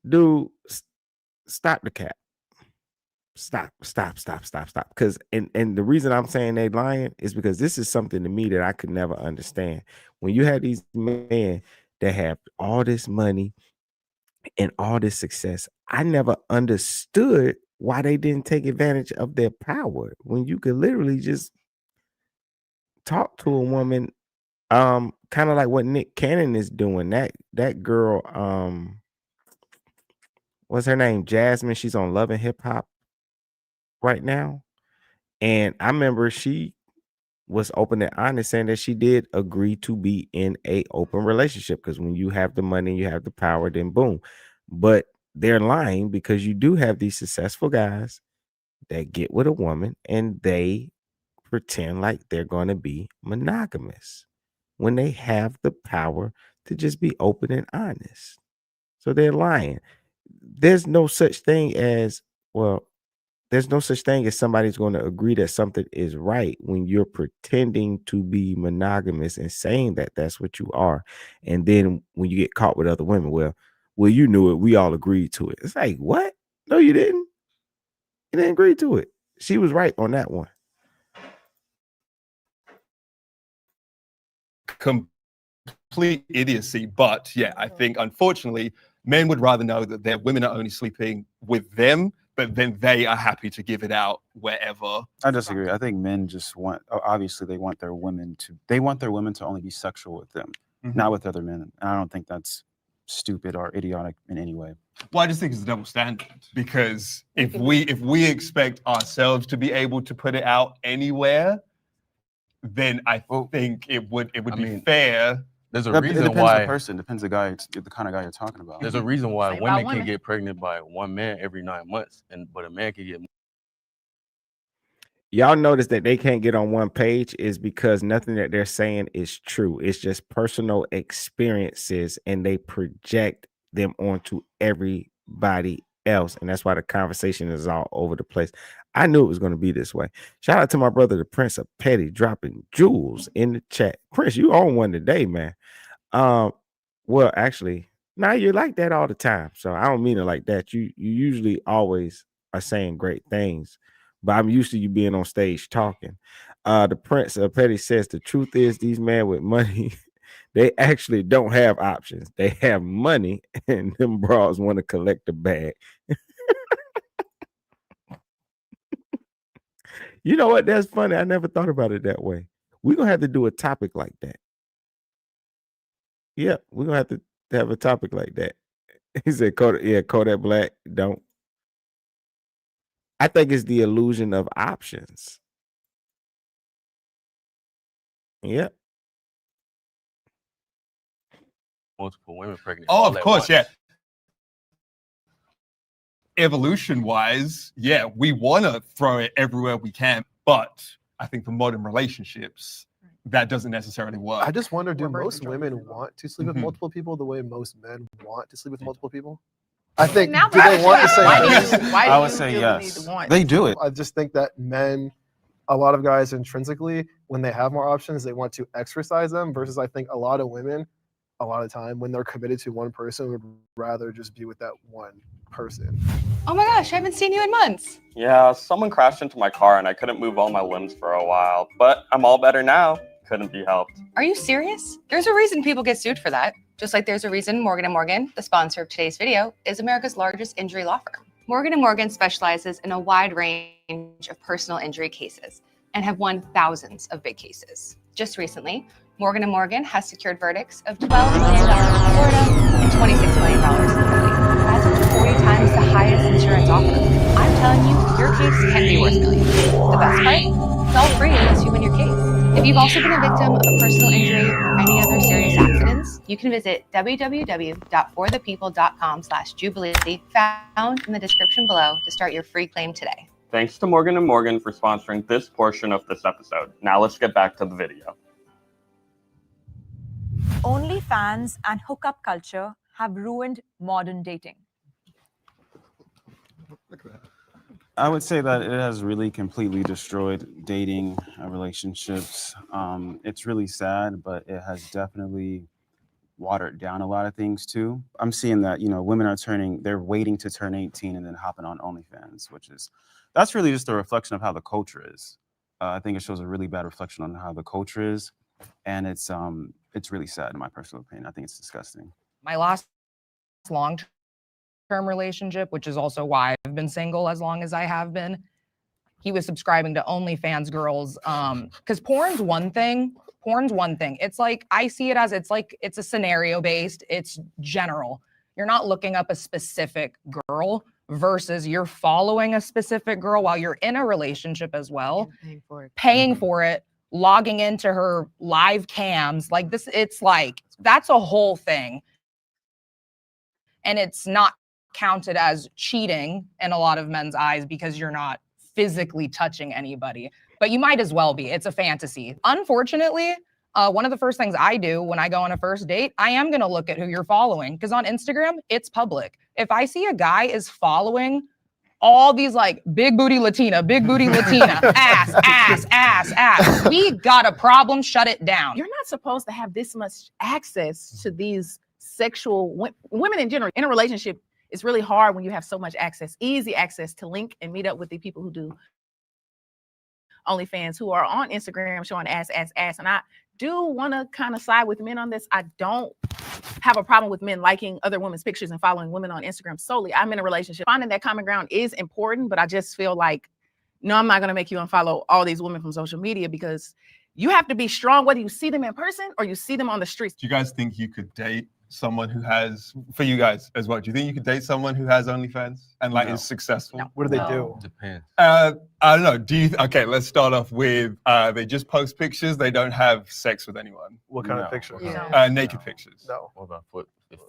Dude, stop the cap. Stop. Because and the reason I'm saying they lying is because this is something to me that I could never understand. When you have these men that have all this money and all this success, I never understood why they didn't take advantage of their power when you could literally just talk to a woman, kind of like what Nick Cannon is doing. That girl, what's her name? Jasmine. She's on Love and Hip Hop right now. And I remember she was open and honest saying that she did agree to be in a open relationship because when you have the money, you have the power, then boom. But they're lying because you do have these successful guys that get with a woman and they pretend like they're going to be monogamous when they have the power to just be open and honest. So they're lying. There's no such thing as, well, there's no such thing as somebody's going to agree that something is right when you're pretending to be monogamous and saying that that's what you are. And then when you get caught with other women, well, you knew it. We all agreed to it. It's like, what? No, you didn't. You didn't agree to it. She was right on that one. Complete idiocy. But yeah, I think unfortunately, men would rather know that their women are only sleeping with them but then they are happy to give it out wherever. I disagree. I think men just want, obviously they want their women to only be sexual with them, not with other men. And I don't think that's stupid or idiotic in any way. Well, I just think it's a double standard, because if we expect ourselves to be able to put it out anywhere, then I think it would be fair. There's a It reason depends why. the person, depends the guy, the kind of guy you're talking about. There's a reason why Same about women women. can get pregnant by one man every 9 months, but a man can get. Y'all notice that they can't get on one page is because nothing that they're saying is true. It's just personal experiences, and they project them onto everybody else. And that's why the conversation is all over the place. I knew it was going to be this way. Shout out to my brother, the Prince of Petty, dropping jewels in the chat. Prince, you own one today, man. Well, actually, now you're like that all the time. So I don't mean it like that. You usually always are saying great things, but I'm used to you being on stage talking. The Prince of Petty says the truth is these men with money, they actually don't have options. They have money, and them bras want to collect the bag. You know what? That's funny. I never thought about it that way. We're gonna have to do a topic like that. Yeah, we're gonna have to have a topic like that. He said, Kodak Black, don't. I think it's the illusion of options. Yeah. Multiple women pregnant. Oh, all of at course, once. yeah. Evolution-wise, yeah, we want to throw it everywhere we can, but I think for modern relationships, that doesn't necessarily work. I just wonder, do most women want to sleep with multiple people the way most men want to sleep with multiple people? I think, Now do they want the same I thing? would say yes. They do it. I just think that men, a lot of guys intrinsically, when they have more options, they want to exercise them, versus I think a lot of women, a lot of time, when they're committed to one person, would rather just be with that one person. Oh my gosh, I haven't seen you in months. Yeah, someone crashed into my car and I couldn't move all my limbs for a while, but I'm all better now. Couldn't be helped. Are you serious? There's a reason people get sued for that. Just like there's a reason Morgan & Morgan, the sponsor of today's video, is America's largest injury law firm. Morgan & Morgan specializes in a wide range of personal injury cases and have won thousands of big cases. Just recently, Morgan & Morgan has secured verdicts of $12 million in Florida and $26 million in Philly. That's up to 40 times the highest insurance offer. I'm telling you, your case can be worth millions. The best part? It's all free unless you win your case. If you've also been a victim of a personal injury or any other serious accidents, you can visit www.forthepeople.com/Jubilee, found in the description below, to start your free claim today. Thanks to Morgan & Morgan for sponsoring this portion of this episode. Now let's get back to the video. OnlyFans and hookup culture have ruined modern dating. I would say that it has really completely destroyed dating relationships. It's really sad, but it has definitely watered down a lot of things too. I'm seeing that, women they're waiting to turn 18 and then hopping on OnlyFans, that's really just a reflection of how the culture is. I think it shows a really bad reflection on how the culture is. And it's really sad in my personal opinion. I think it's disgusting. My last long-term relationship, which is also why I've been single as long as I have been, he was subscribing to OnlyFans girls. Because porn's one thing. It's like, I see it as it's a scenario based, it's general. You're not looking up a specific girl versus you're following a specific girl while you're in a relationship as well, paying for it, logging into her live cams like this. It's like, that's a whole thing. And it's not counted as cheating in a lot of men's eyes because you're not physically touching anybody, but you might as well be. It's a fantasy. Unfortunately, one of the first things I do when I go on a first date, I am going to look at who you're following, because on Instagram, it's public. If I see a guy is following all these like big booty Latina, ass, we got a problem, shut it down. You're not supposed to have this much access to these sexual women in general. In a relationship, it's really hard when you have so much access, easy access to link and meet up with the people who do OnlyFans, who are on Instagram showing ass. And I do want to kind of side with men on this. I don't have a problem with men liking other women's pictures and following women on Instagram solely. I'm in a relationship. Finding that common ground is important, but I just feel like, no, I'm not going to make you unfollow all these women from social media, because you have to be strong whether you see them in person or you see them on the streets. Do you guys think you could date someone who has, for you guys as well, do you think you could date someone who has OnlyFans and like is successful? No. What do they do? Depends. I don't know. Okay, let's start off with they just post pictures. They don't have sex with anyone. What kind of pictures? Naked pictures. No. What about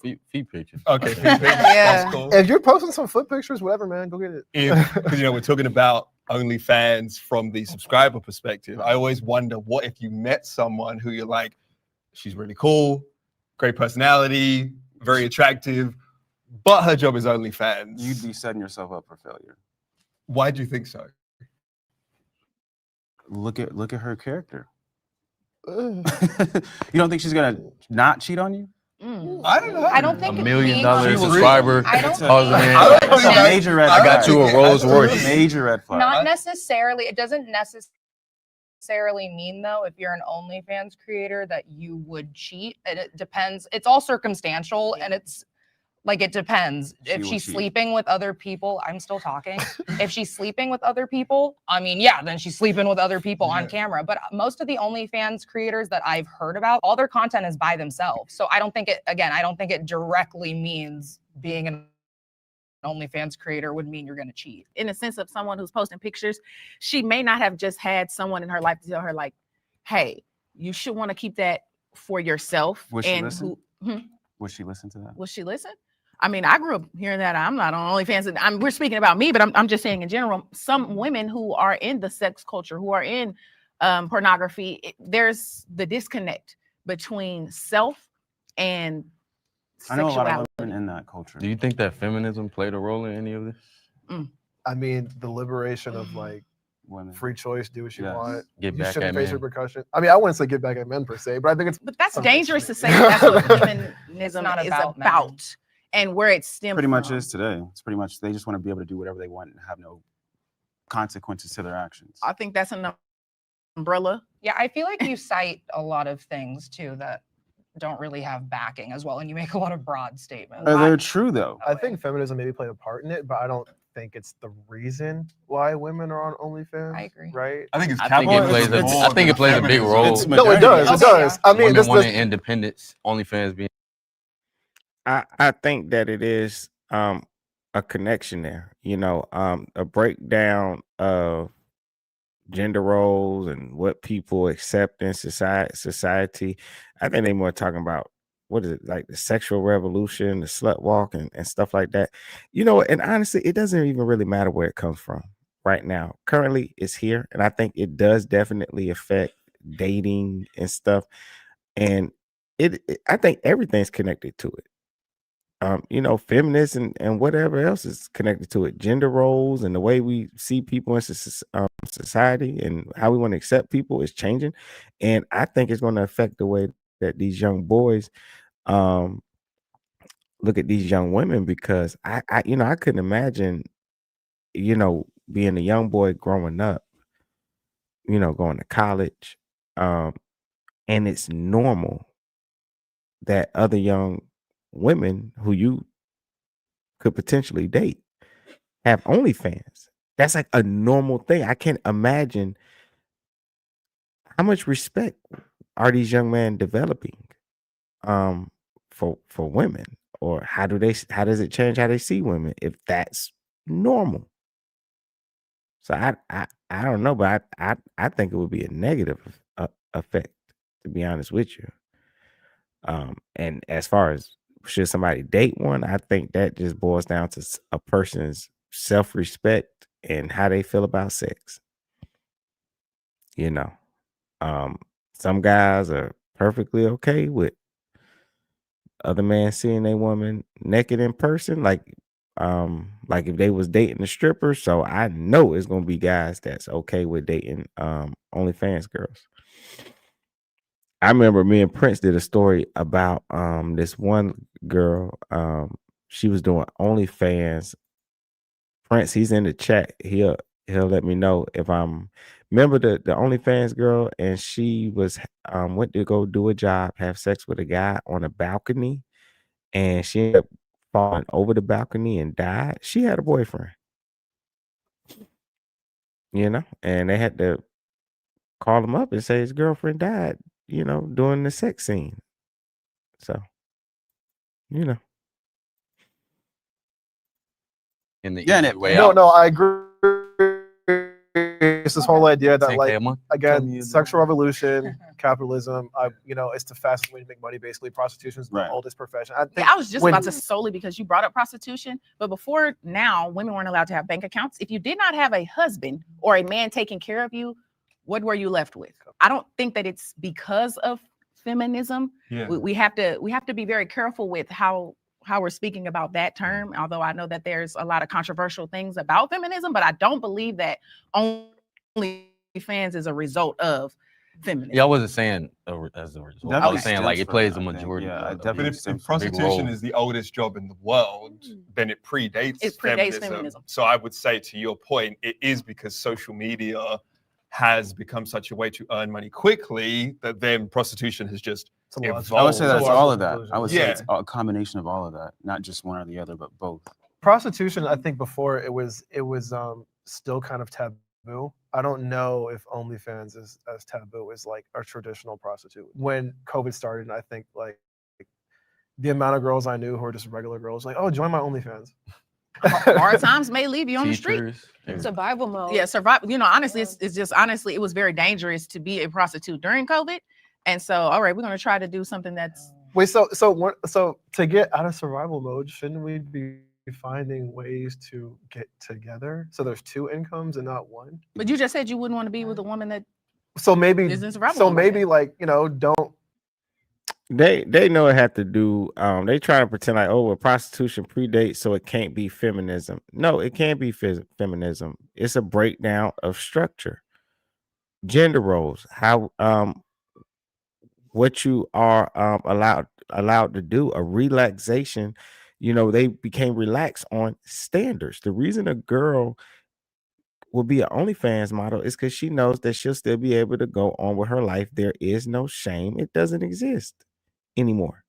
feet pictures? Okay, feet pictures. Yeah. That's cool. If you're posting some foot pictures, whatever, man, go get it. Because we're talking about OnlyFans from the subscriber perspective. I always wonder, what if you met someone who you're like, she's really cool, great personality, very attractive, but her job is OnlyFans. You'd be setting yourself up for failure. Why do you think so? Look at her character. You don't think she's gonna not cheat on you? I don't know. I don't think $1 it's million being on- subscriber. I don't husband. Major red I got flag. you a Rolls Royce. Major red flag. Not necessarily. It doesn't necessarily mean, though, if you're an OnlyFans creator, that you would cheat. And it depends. It's all circumstantial, and it's like, it depends. She If will she's cheat. sleeping with other people, I'm still talking. If she's sleeping with other people, I mean, yeah, then she's sleeping with other people on camera. But most of the OnlyFans creators that I've heard about, all their content is by themselves. So I don't think it directly means being an OnlyFans creator would mean you're going to cheat. In the sense of someone who's posting pictures, she may not have just had someone in her life to tell her, like, hey, you should want to keep that for yourself. Would she and listen? who Would she listen to that? will she listen? I mean, I grew up hearing that. I'm not on OnlyFans, and we're speaking about me, but I'm just saying in general, some women who are in the sex culture, who are in pornography, there's the disconnect between self and I know a lot sexuality. of women in that culture. Do you think that feminism played a role in any of this? I mean, the liberation of like Women. free choice, do what you Yes. want. Get You back shouldn't at face men. repercussion. I mean, I wouldn't say get back at men per se, but I think it's. But that's something. dangerous to say that that's what feminism not is about about, men. and where it stems Pretty much from. is today. It's pretty much they just want to be able to do whatever they want and have no consequences to their actions. I think that's an umbrella. Yeah, I feel like you cite a lot of things too that don't really have backing as well, and you make a lot of broad statements. They're true though. I think feminism maybe played a part in it, but I don't think it's the reason why women are on OnlyFans. I agree. Right? I think it's I think it plays a big role. It's No, it does. It modernity. does. I mean, Women this wanting independence, OnlyFans being. I think that it is a connection there, a breakdown of gender roles and what people accept in society. I think they're more talking about, what is it, like the sexual revolution, the slut walk and stuff like that. And honestly, it doesn't even really matter where it comes from right now. Currently, it's here, and I think it does definitely affect dating and stuff. And I think everything's connected to it. Feminists and whatever else is connected to it. Gender roles and the way we see people in society and how we want to accept people is changing. And I think it's going to affect the way that these young boys look at these young women, because I couldn't imagine, being a young boy growing up, going to college, and it's normal that other young women who you could potentially date have OnlyFans. That's like a normal thing. I can't imagine how much respect are these young men developing for women, or how does it change how they see women if that's normal? So I don't know, but I think it would be a negative effect, to be honest with you. And as far as should somebody date one, I think that just boils down to a person's self-respect and how they feel about sex. Some guys are perfectly okay with other man seeing a woman naked in person, like if they was dating a stripper. So I know it's gonna be guys that's okay with dating OnlyFans girls. I remember me and Prince did a story about this one girl. She was doing OnlyFans. Prince, he's in the chat. He'll let me know if I'm remember the OnlyFans girl, and she was went to go do a job, have sex with a guy on a balcony, and she ended up falling over the balcony and died. She had a boyfriend, and they had to call him up and say his girlfriend died, during the sex scene. So, you know. In the Yeah, and easy it- way No, out. no, I agree. It's this whole idea that 10K like a month? again, sexual revolution, capitalism. It's the fastest way to make money. Basically, prostitution is the Right. oldest profession. I think Yeah, I was just when- about to solely because you brought up prostitution, but before now, women weren't allowed to have bank accounts. If you did not have a husband or a man taking care of you, what were you left with? I don't think that it's because of feminism. Yeah. We have to be very careful with how we're speaking about that term. Although I know that there's a lot of controversial things about feminism, but I don't believe that OnlyFans is a result of feminism. Yeah, I wasn't saying as a result. I Definitely was saying like stems it plays a from it, I think. majority. Yeah, of it it. definitely But stems if from big prostitution role. is the oldest job in the world, then it predates feminism. So I would say, to your point, it is because social media has become such a way to earn money quickly that then prostitution has just evolved. I would say that's all of that. conclusion. I would say Yeah. it's a combination of all of that, not just one or the other, but both. prostitution, I think before it was still kind of taboo. I don't know if OnlyFans is as taboo as like a traditional prostitute. When COVID started, I think like the amount of girls I knew who were just regular girls, like, oh, join my OnlyFans. Hard times may leave you on the street. Survival mode. Yeah, survive. Honestly, it's just honestly, it was very dangerous to be a prostitute during COVID. And so, all right, we're gonna try to do something that's Wait, so to get out of survival mode, shouldn't we be finding ways to get together so there's two incomes and not one? But you just said you wouldn't want to be with a woman that So maybe is in survival so mode. maybe like don't They know it had to do. They try to pretend like, well, prostitution predates, so it can't be feminism. No, it can't be feminism. It's a breakdown of structure, gender roles, how what you are allowed to do, a relaxation. They became relaxed on standards. The reason a girl will be an OnlyFans model is because she knows that she'll still be able to go on with her life. There is no shame. It doesn't exist anymore.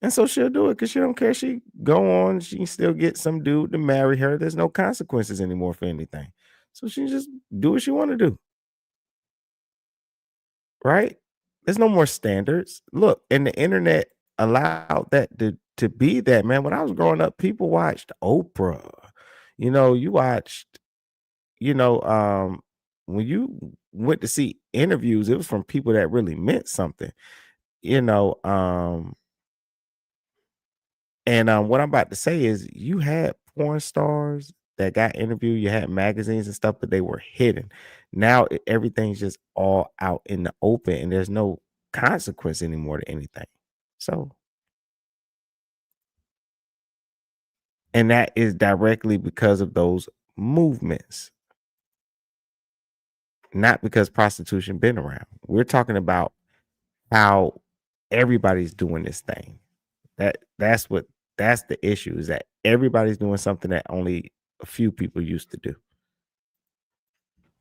And so she'll do it because she don't care. She go on, she can still get some dude to marry her. There's no consequences anymore for anything. So she just do what she want to do. Right? There's no more standards. Look, and the internet allowed that to be that, man. When I was growing up, people watched Oprah. You watched, when you went to see interviews, it was from people that really meant something. And what I'm about to say is you had porn stars that got interviewed, you had magazines and stuff, but they were hidden. Now everything's just all out in the open and there's no consequence anymore to anything. So, and that is directly because of those movements, not because prostitution been around. We're talking about how everybody's doing this thing. That's the issue, is that everybody's doing something that only a few people used to do.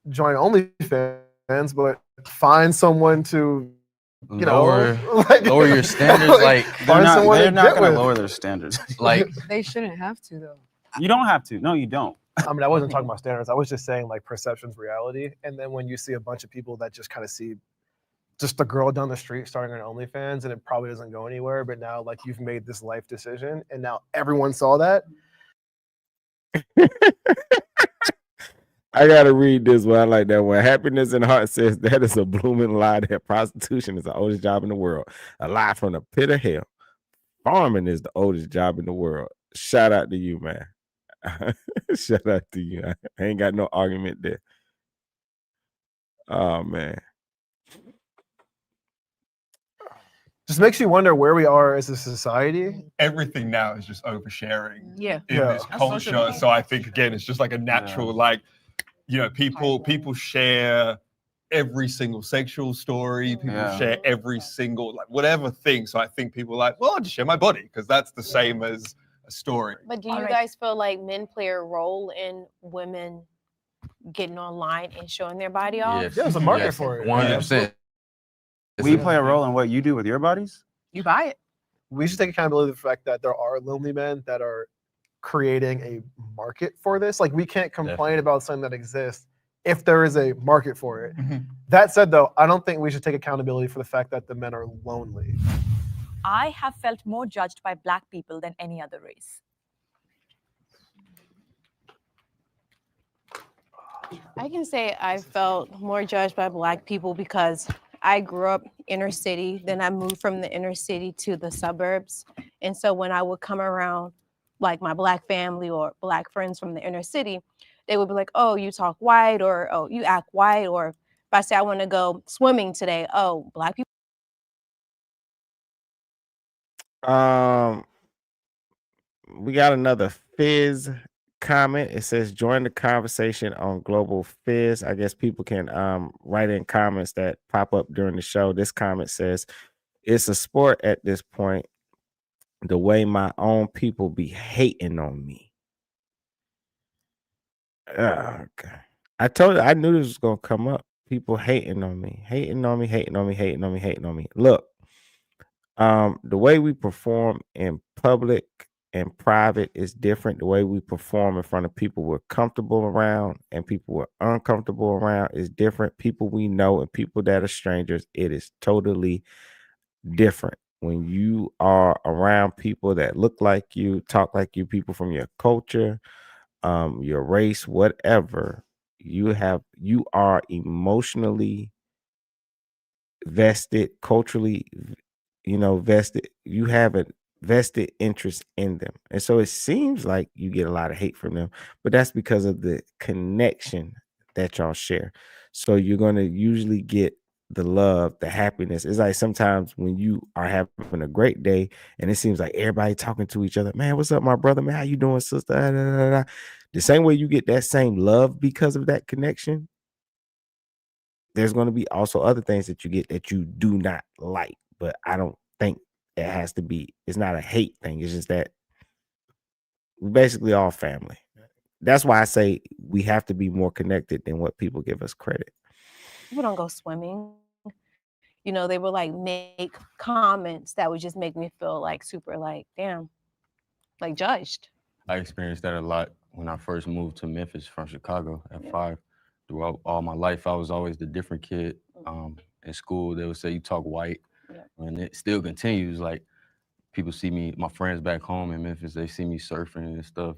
join OnlyFans, but find someone to Lower like, your standards. Like find someone they're to not get going to with. lower their standards. like They shouldn't have to though. You don't have to. No, you don't. I mean, I wasn't talking about standards. I was just saying like perception's reality. And then when you see a bunch of people that just kind of see just the girl down the street starting an OnlyFans and it probably doesn't go anywhere, but now like you've made this life decision and now everyone saw that. I gotta read this one. I like that one. Happiness and Heart says that is a blooming lie that prostitution is the oldest job in the world. A lie from the pit of hell. Farming is the oldest job in the world. Shout out to you, man. Shout out to you. I ain't got no argument there. Oh man. Just makes you wonder where we are as a society. Everything now is just oversharing Yeah. in Yeah. this That's social culture. media. So I think again, it's just like a natural, like, people share every single sexual story. People Yeah. share every single like whatever thing. So I think people are like, well, I'll just share my body because that's the same as a story. But do you Alright. guys feel like men play a role in women getting online and showing their body off? yes, There's a market for it. 100%. We play a role in what you do with your bodies. You buy it. we should take accountability of the fact that there are lonely men that are creating a market for this. Like, we can't complain about something that exists if there is a market for it. That said, though, I don't think we should take accountability for the fact that the men are lonely. I have felt more judged by Black people than any other race. I can say I felt more judged by Black people because I grew up inner city, then I moved from the inner city to the suburbs. And so when I would come around like my Black family or Black friends from the inner city, they would be like, oh, you talk white, or oh, you act white, or if I say I want to go swimming today, oh, Black people. We got another Fizz comment. It says join the conversation on Global Fizz. I guess people can write in comments that pop up during the show. This comment says it's a sport at this point. The way my own people be hating on me. Okay. I told you, I knew this was gonna come up. People hating on me, hating on me, hating on me, hating on me, hating on me. Look, the way we perform in public and private is different. The way we perform in front of people we're comfortable around and people we're uncomfortable around is different. People we know and people that are strangers, it is totally different. When you are around people that look like you, talk like you, people from your culture, your race, whatever, you are emotionally vested, culturally, vested. You have a vested interest in them. And so it seems like you get a lot of hate from them, but that's because of the connection that y'all share. So you're going to usually get the love, the happiness. It's like sometimes when you are having a great day and it seems like everybody talking to each other, man, what's up, my brother, man, how you doing, sister? Da, da, da, da. The same way you get that same love because of that connection, there's going to be also other things that you get that you do not like, but I don't think it has to be, it's not a hate thing. It's just that we're basically all family. That's why I say we have to be more connected than what people give us credit. People don't go swimming. They would like make comments that would just make me feel like super like, damn, like judged. I experienced that a lot when I first moved to Memphis from Chicago at 5. Throughout all my life, I was always the different kid. In school, they would say you talk white, and it still continues. Like, people see me, my friends back home in Memphis, they see me surfing and stuff.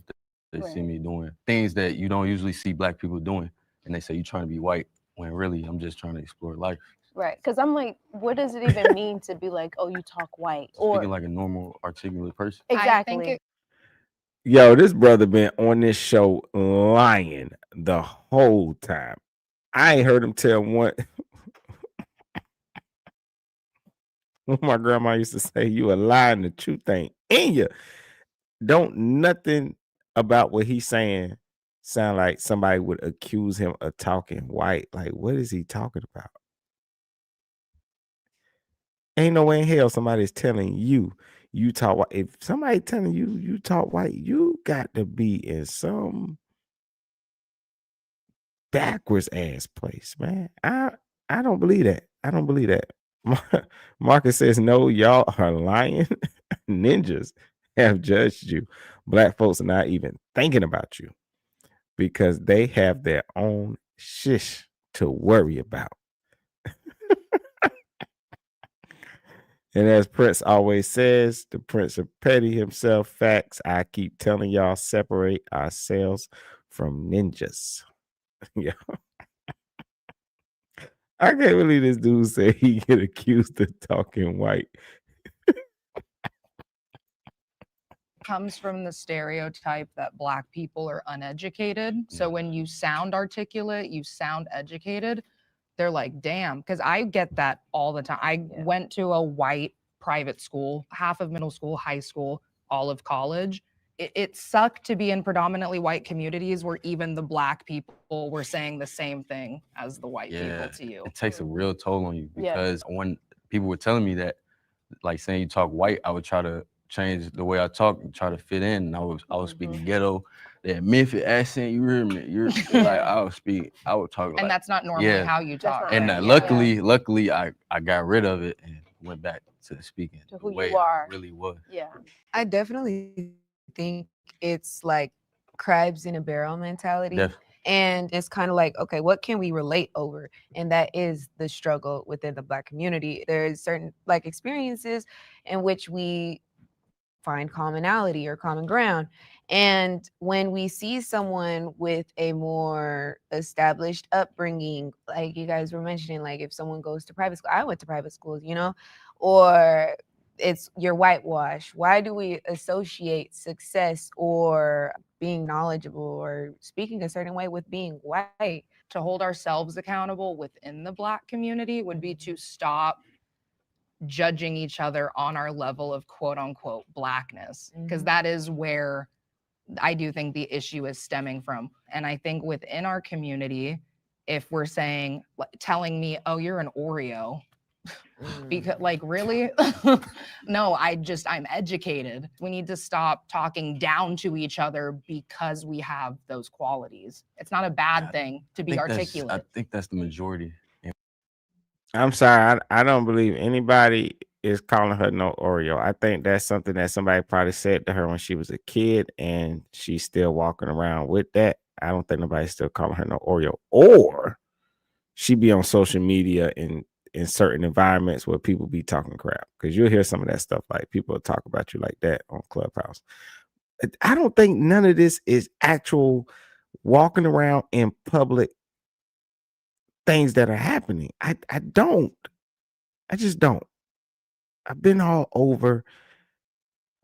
They see me doing things that you don't usually see Black people doing, and they say you trying to be white, when really I'm just trying to explore life. Right, because I'm like, what does it even mean to be like, oh, you talk white? Or speaking like a normal, articulate person. Exactly. Yo, this brother been on this show lying the whole time. I ain't heard him tell one. My grandma used to say, you a lie and the truth ain't in you. Don't nothing about what he's saying sound like somebody would accuse him of talking white. Like, what is he talking about? Ain't no way in hell somebody's telling you talk white. If somebody telling you talk white, you got to be in some backwards ass place, man. I don't believe that. I don't believe that. Marcus says, no, y'all are lying. Ninjas have judged you. Black folks are not even thinking about you because they have their own shish to worry about. And as Prince always says, the Prince of Petty himself, facts, I keep telling y'all, separate ourselves from ninjas. Yeah. I can't believe this dude said he get accused of talking white. Comes from the stereotype that Black people are uneducated. So when you sound articulate, you sound educated, they're like, damn, because I get that all the time. I went to a white private school, half of middle school, high school, all of college. It sucked to be in predominantly white communities where even the Black people were saying the same thing as the white people to you. It takes a real toll on you because when people were telling me that, like saying you talk white, I would try to change the way I talk and try to fit in. And I was speaking ghetto, that Memphis accent, you hear me? You're like I would talk like, and that's not normally how you talk. And luckily I got rid of it and went back to speaking To the who way you are. I really was. Yeah. I definitely think it's like crabs in a barrel mentality. And it's kind of like, okay, what can we relate over? And that is the struggle within the Black community. There's certain like experiences in which we find commonality or common ground. And when we see someone with a more established upbringing, like you guys were mentioning, like if someone goes to private school, I went to private schools, you know, or it's your whitewash. Why do we associate success or being knowledgeable or speaking a certain way with being white? To hold ourselves accountable within the Black community would be to stop judging each other on our level of quote unquote Blackness, because that is where I do think the issue is stemming from. And I think within our community, if we're saying, telling me, oh, you're an Oreo, because like really no, I'm educated. We need to stop talking down to each other because we have those qualities. It's not a bad thing to be articulate. I think that's the majority. I'm sorry, I don't believe anybody is calling her no Oreo. I think that's something that somebody probably said to her when she was a kid, and she's still walking around with that. I don't think nobody's still calling her no Oreo. Or she be on social media in certain environments where people be talking crap, because you'll hear some of that stuff, like people talk about you like that on Clubhouse. I don't think none of this is actual walking around in public things that are happening. I just don't. I've been all over,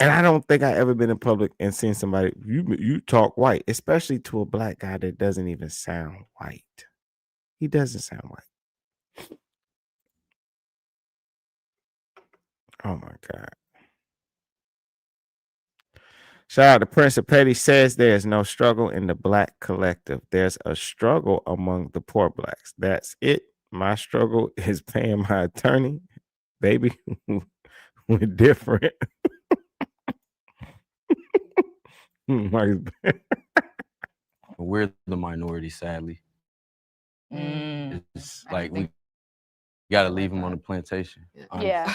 and I don't think I ever been in public and seen somebody, you talk white, especially to a Black guy that doesn't even sound white. He doesn't sound white. Oh my God. Shout out to Prince of Petty. Says there's no struggle in the Black collective. There's a struggle among the poor Blacks. That's it. My struggle is paying my attorney. Baby, we're different. We're the minority, sadly. It's like we gotta leave them on the plantation. Yeah.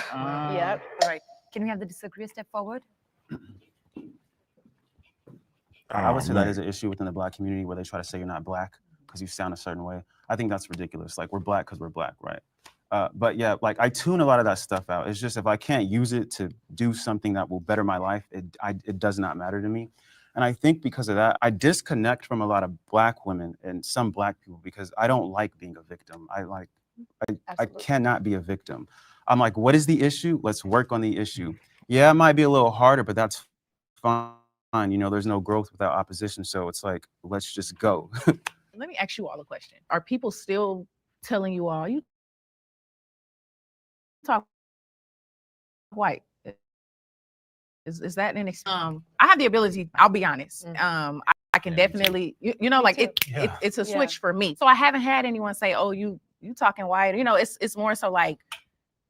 Yep. All right. Can we have the disagree step forward? I would say that is an issue within the Black community where they try to say you're not Black because you sound a certain way. I think that's ridiculous. Like, we're Black because we're Black, right? But yeah, like I tune a lot of that stuff out. It's just if I can't use it to do something that will better my life, it does not matter to me. And I think because of that, I disconnect from a lot of Black women and some Black people because I don't like being a victim. I cannot be a victim. I'm like, what is the issue? Let's work on the issue. Yeah, it might be a little harder, but that's fine. You know, there's no growth without opposition. So it's like, let's just go. Let me ask you all a question. Are people still telling you all, you talk white? Is that an experience? I have the ability, I'll be honest. I can definitely, you know, like it's a switch for me. So I haven't had anyone say, oh, you talking white. You know, it's more so like,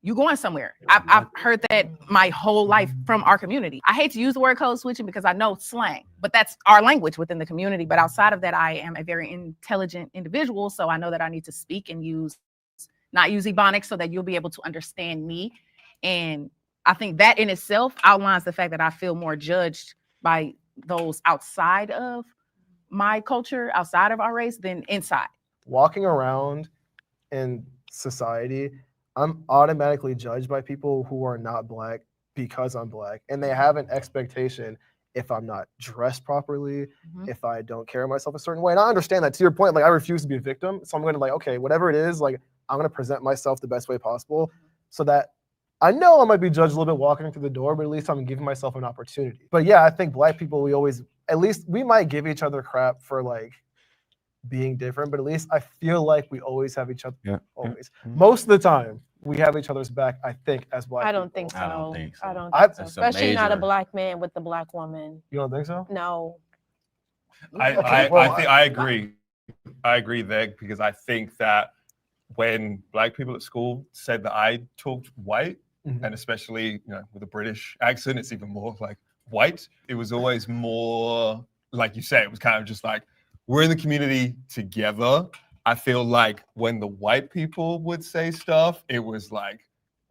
you going somewhere. I've heard that my whole life from our community. I hate to use the word code switching because I know slang, but that's our language within the community. But outside of that, I am a very intelligent individual. So I know that I need to speak and not use Ebonics so that you'll be able to understand me. And I think that in itself outlines the fact that I feel more judged by those outside of my culture, outside of our race, than inside. Walking around in society, I'm automatically judged by people who are not Black because I'm Black. And they have an expectation if I'm not dressed properly, if I don't carry myself a certain way. And I understand that, to your point, like I refuse to be a victim. So I'm going to like, okay, whatever it is, like I'm going to present myself the best way possible so that I know I might be judged a little bit walking through the door, but at least I'm giving myself an opportunity. But yeah, I think Black people, we might give each other crap for like being different, but at least I feel like we always have each other. Always. Most of the time, we have each other's back, I think, as Black I don't people. think so. I don't think so. That's Especially not a Black man with a Black woman. You don't think so? No. I agree. I agree there because I think that when Black people at school said that I talked white, and especially with a British accent, it's even more like white. It was always more like you say. It was kind of just like we're in the community together. I feel like when the white people would say stuff, it was like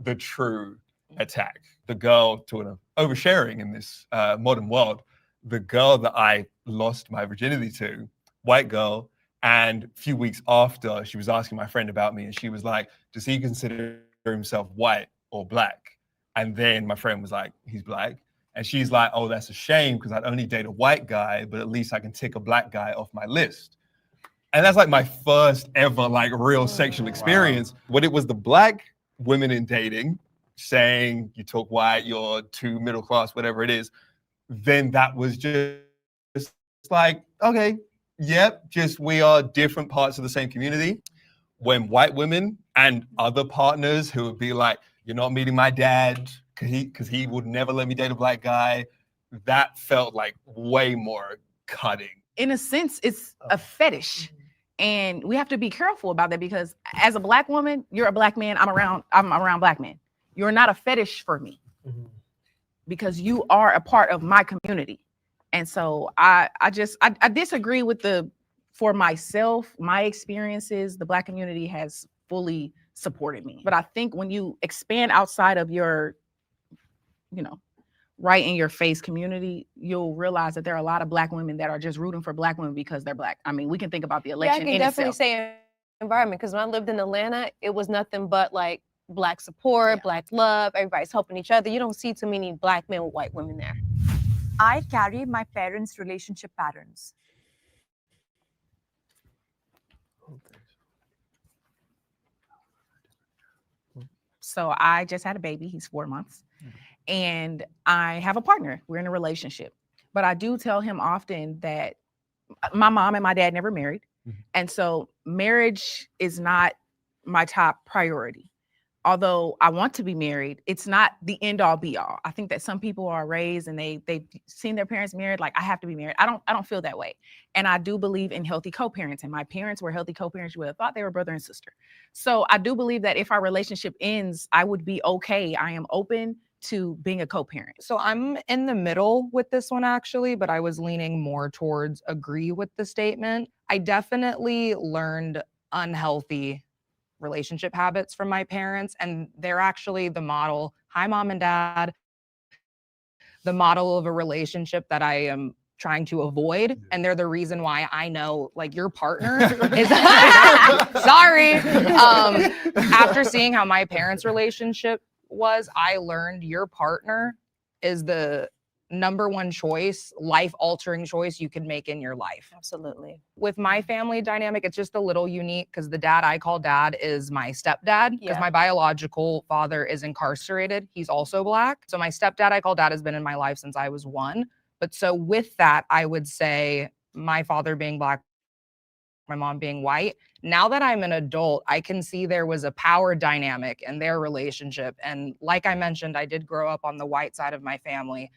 the true attack. The girl, to an oversharing in this modern world, the girl that I lost my virginity to, white girl, and a few weeks after, she was asking my friend about me, and she was like, does he consider himself white or black? And then my friend was like, he's black. And she's like, oh, that's a shame because I'd only date a white guy, but at least I can tick a black guy off my list. And that's like my first ever like real sexual experience. When it was the black women in dating saying you talk white, you're too middle class, whatever it is, then that was just like, okay, yep, just we are different parts of the same community. When white women and other partners who would be like, you're not meeting my dad because he would never let me date a black guy, that felt like way more cutting. In a sense, it's a fetish. And we have to be careful about that because as a black woman, you're a black man, I'm around black men. You're not a fetish for me because you are a part of my community. And so I disagree with for myself, my experiences, the black community has fully supported me. But I think when you expand outside of your, right in your face community, you'll realize that there are a lot of black women that are just rooting for black women because they're black. I mean, we can think about the election. Yeah, I can definitely say environment because when I lived in Atlanta, it was nothing but like black support, black love, everybody's helping each other. You don't see too many black men with white women there. I carry my parents' relationship patterns. So I just had a baby. He's 4 months. And I have a partner. We're in a relationship. But I do tell him often that my mom and my dad never married. And so marriage is not my top priority. Although I want to be married, it's not the end all be all. I think that some people are raised and they've seen their parents married, like I have to be married. I don't feel that way. And I do believe in healthy co-parenting. My parents were healthy co-parents. You would have thought they were brother and sister. So I do believe that if our relationship ends, I would be okay. I am open to being a co-parent. So I'm in the middle with this one actually, but I was leaning more towards agree with the statement. I definitely learned unhealthy relationship habits from my parents, and they're actually the model. Hi, mom and dad. The model of a relationship that I am trying to avoid, and they're the reason why I know like your partner is sorry. After seeing how my parents' relationship was, I learned your partner is the number one choice, life-altering choice you can make in your life. Absolutely. With my family dynamic, it's just a little unique because the dad I call dad is my stepdad because my biological father is incarcerated. He's also black. So my stepdad I call dad has been in my life since I was 1. But so with that, I would say my father being black, my mom being white. Now that I'm an adult, I can see there was a power dynamic in their relationship. And like I mentioned, I did grow up on the white side of my family.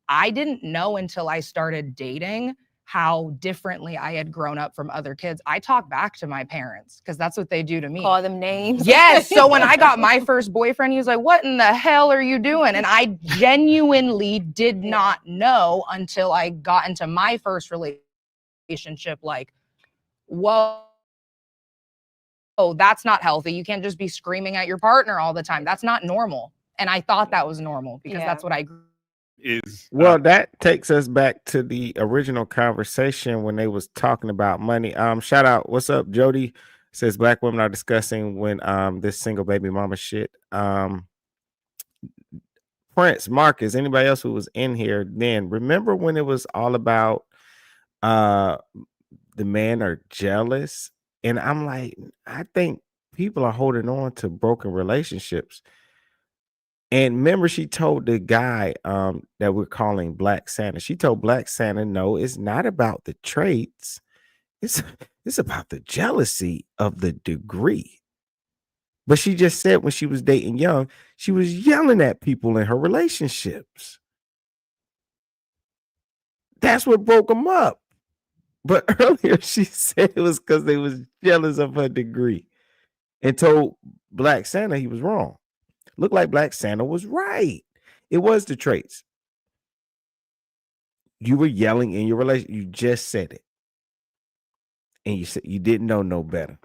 I didn't know until I started dating how differently I had grown up from other kids. I talk back to my parents because that's what they do to me. Call them names. Yes. So when I got my first boyfriend, he was like, what in the hell are you doing? And I genuinely did not know until I got into my first relationship, like, whoa, that's not healthy. You can't just be screaming at your partner all the time. That's not normal. And I thought that was normal because that's what I grew is well, that takes us back to the original conversation when they was talking about money. Shout out, what's up, Jody? Says black women are discussing when this single baby mama shit. Prince, Marcus, anybody else who was in here then, remember when it was all about the men are jealous? And I'm like, I think people are holding on to broken relationships. And remember, she told the guy that we're calling Black Santa, she told Black Santa, no, it's not about the traits. It's about the jealousy of the degree. But she just said when she was dating Young, she was yelling at people in her relationships. That's what broke them up. But earlier she said it was because they was jealous of her degree and told Black Santa he was wrong. Looked like Black Santa was right. It was the traits. You were yelling in your relationship. You just said it. And you said you didn't know no better.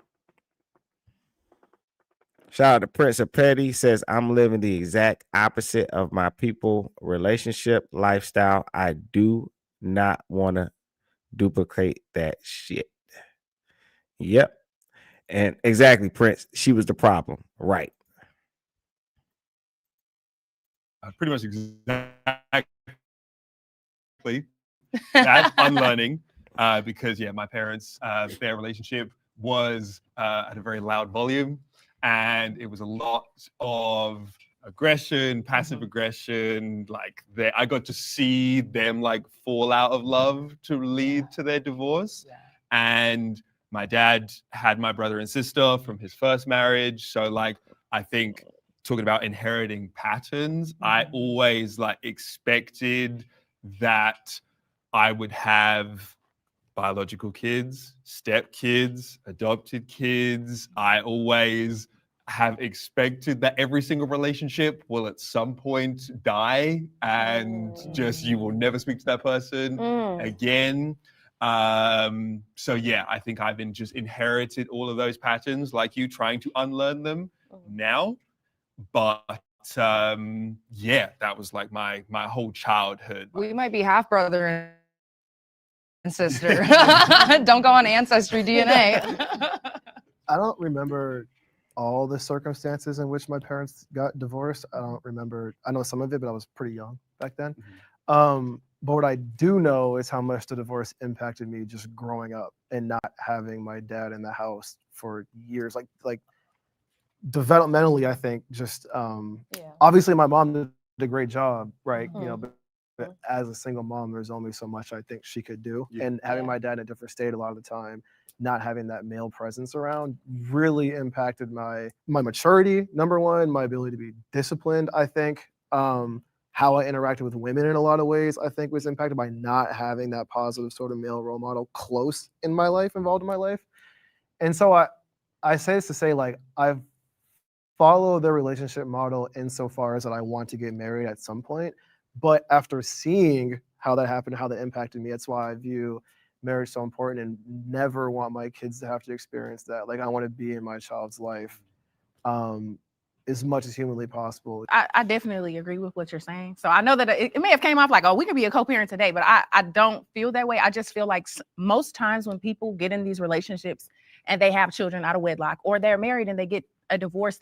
Shout out to Prince of Petty says, I'm living the exact opposite of my people relationship lifestyle. I do not want to duplicate that shit. Yep. And exactly, Prince. She was the problem. Right. Pretty much exactly that unlearning. Because yeah, my parents, their relationship was at a very loud volume, and it was a lot of aggression, passive aggression. Like I got to see them like fall out of love to lead to their divorce. And my dad had my brother and sister from his first marriage, so like I think talking about inheriting patterns, I always like expected that I would have biological kids, step kids, adopted kids. I always have expected that every single relationship will at some point die and just you will never speak to that person again. So yeah, I think I've been just inherited all of those patterns, like you, trying to unlearn them now. But yeah, that was like my whole childhood. We might be half brother and sister. Don't go on Ancestry DNA. I don't remember all the circumstances in which my parents got divorced. I don't remember. I know some of it, but I was pretty young back then. But what I do know is how much the divorce impacted me just growing up and not having my dad in the house for years. Like developmentally, I think just obviously my mom did a great job, right? You know, but as a single mom, there's only so much I think she could do. And having my dad in a different state a lot of the time, not having that male presence around really impacted my maturity, number one, my ability to be disciplined, I think. How I interacted with women in a lot of ways, I think was impacted by not having that positive sort of male role model close in my life, involved in my life. And so I say this to say, like, I've followed the relationship model insofar as that I want to get married at some point. But after seeing how that happened, how that impacted me, that's why I view marriage so important and never want my kids to have to experience that. Like, I want to be in my child's life as much as humanly possible. I definitely agree with what you're saying. So I know that it may have came off like, oh, we can be a co-parent today, but I don't feel that way. I just feel like most times when people get in these relationships and they have children out of wedlock, or they're married and they get a divorce,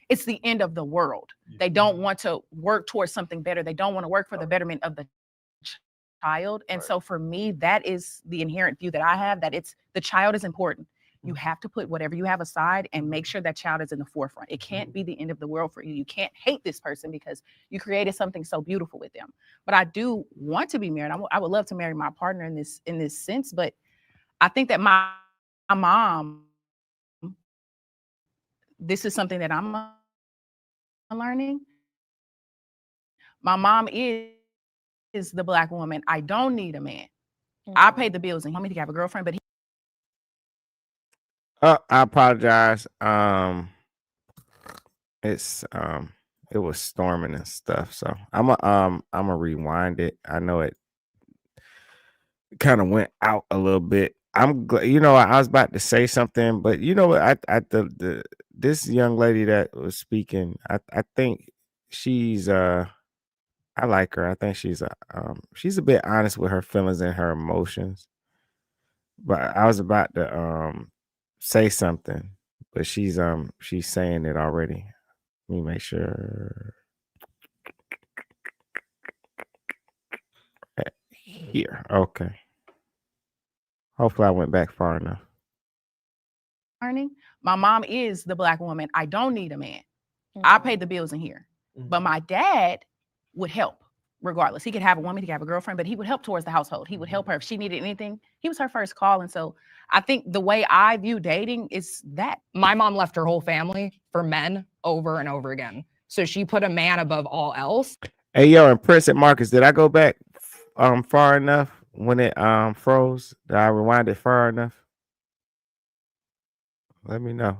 it's the end of the world. They don't want to work towards something better. They don't want to work for the betterment of the child. And so for me, that is the inherent view that I have, that the child is important. You have to put whatever you have aside and make sure that child is in the forefront. It can't be the end of the world for you. You can't hate this person because you created something so beautiful with them. But I do want to be married. I would love to marry my partner in this sense. But I think that my mom, this is something that I'm learning. My mom is the Black woman. I don't need a man. I pay the bills and want me to have a girlfriend, but I apologize. It's it was storming and stuff, so I'm gonna rewind it. I know it kind of went out a little bit. I'm glad, you know, I was about to say something, but you know what? This young lady that was speaking, I think she's I like her. I think she's a bit honest with her feelings and her emotions. But I was about to say something, but she's saying it already. Let me make sure. Here, okay. Hopefully, I went back far enough. learning. My mom is the Black woman. I don't need a man. I pay the bills in here. But my dad would help regardless. He could have a woman, he could have a girlfriend, but he would help towards the household. He would help her if she needed anything. He was her first call. And so I think the way I view dating is that. My mom left her whole family for men over and over again. So she put a man above all else. Hey, yo, and Prince and Marcus, did I go back far enough when it froze? Did I rewind it far enough? Let me know.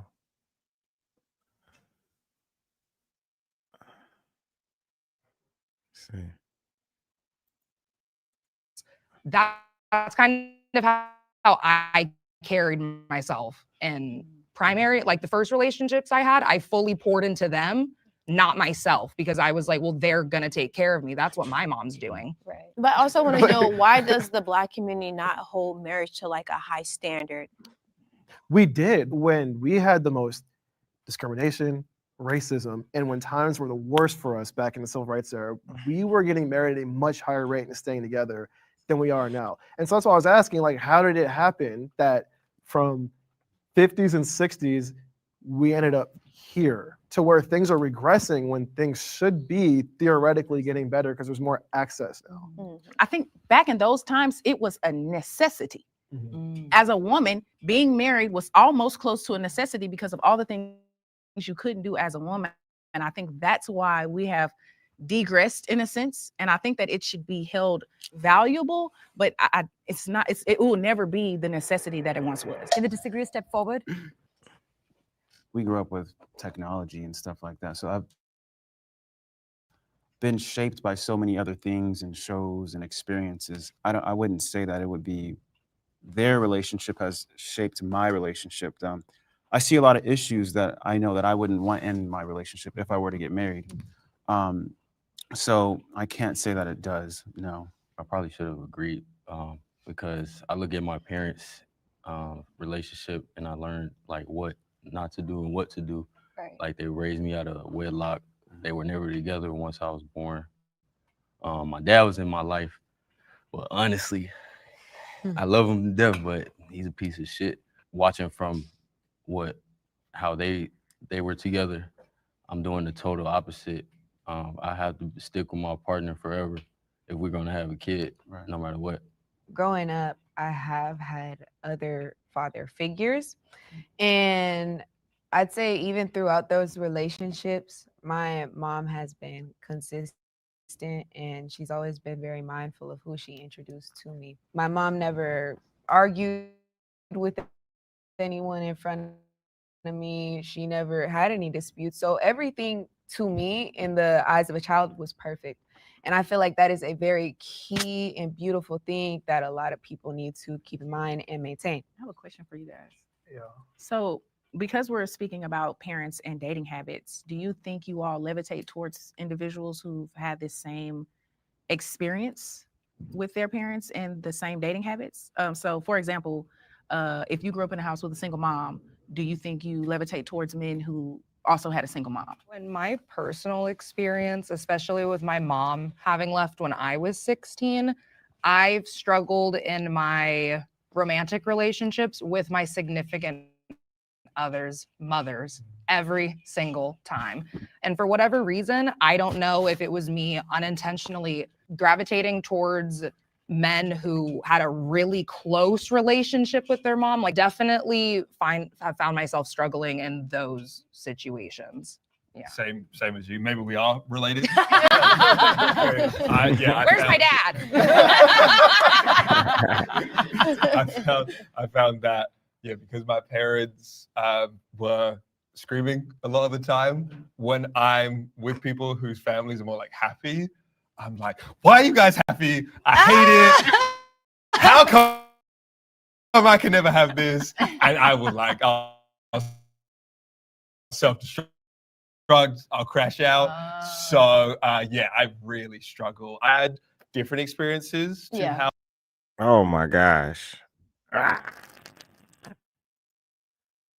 Let's see. That's kind of how I carried myself and primary, like the first relationships I had, I fully poured into them, not myself, because I was like, well, they're going to take care of me. That's what my mom's doing. Right. But I also want to know, why does the Black community not hold marriage to like a high standard? We did when we had the most discrimination, racism, and when times were the worst for us back in the civil rights era, we were getting married at a much higher rate and staying together than we are now. And so that's why I was asking, like, how did it happen that from 50s and 60s, we ended up here to where things are regressing when things should be theoretically getting better because there's more access now? I think back in those times, it was a necessity. As a woman, being married was almost close to a necessity because of all the things you couldn't do as a woman. And I think that's why we have degressed in a sense. And I think that it should be held valuable, but it's not, it will never be the necessity that it once was. Can the disagree step forward? We grew up with technology and stuff like that. So I've been shaped by so many other things and shows and experiences. I wouldn't say that it would be their relationship has shaped my relationship. I see a lot of issues that I know that I wouldn't want in my relationship if I were to get married. So I can't say that it does. No. I probably should have agreed because I look at my parents' relationship and I learned like what not to do and what to do. Right. Like they raised me out of wedlock. They were never together once I was born. My dad was in my life, but honestly, I love him to death, but he's a piece of shit. Watching from how they were together, I'm doing the total opposite. I have to stick with my partner forever if we're gonna have a kid, no matter what. Growing up, I have had other father figures, and I'd say even throughout those relationships, my mom has been consistent and she's always been very mindful of who she introduced to me. My mom never argued with anyone in front of me. She never had any disputes. So everything to me in the eyes of a child was perfect. And I feel like that is a very key and beautiful thing that a lot of people need to keep in mind and maintain. I have a question for you guys. Yeah. So because we're speaking about parents and dating habits, do you think you all levitate towards individuals who've had this same experience with their parents and the same dating habits? So for example, if you grew up in a house with a single mom, do you think you levitate towards men who also had a single mom? In my personal experience, especially with my mom having left when I was 16, I've struggled in my romantic relationships with my significant others' mothers every single time. And for whatever reason, I don't know if it was me unintentionally gravitating towards men who had a really close relationship with their mom. Like definitely have found myself struggling in those situations. Yeah. Same as you. Maybe we are related. Where's my dad? I found that, yeah, because my parents were screaming a lot of the time. When I'm with people whose families are more like happy, I'm like, why are you guys happy? I hate it. How come I can never have this? And I would like, I'll self-destruct, I'll crash out. So yeah, I really struggle. I had different experiences to how. Oh my gosh. I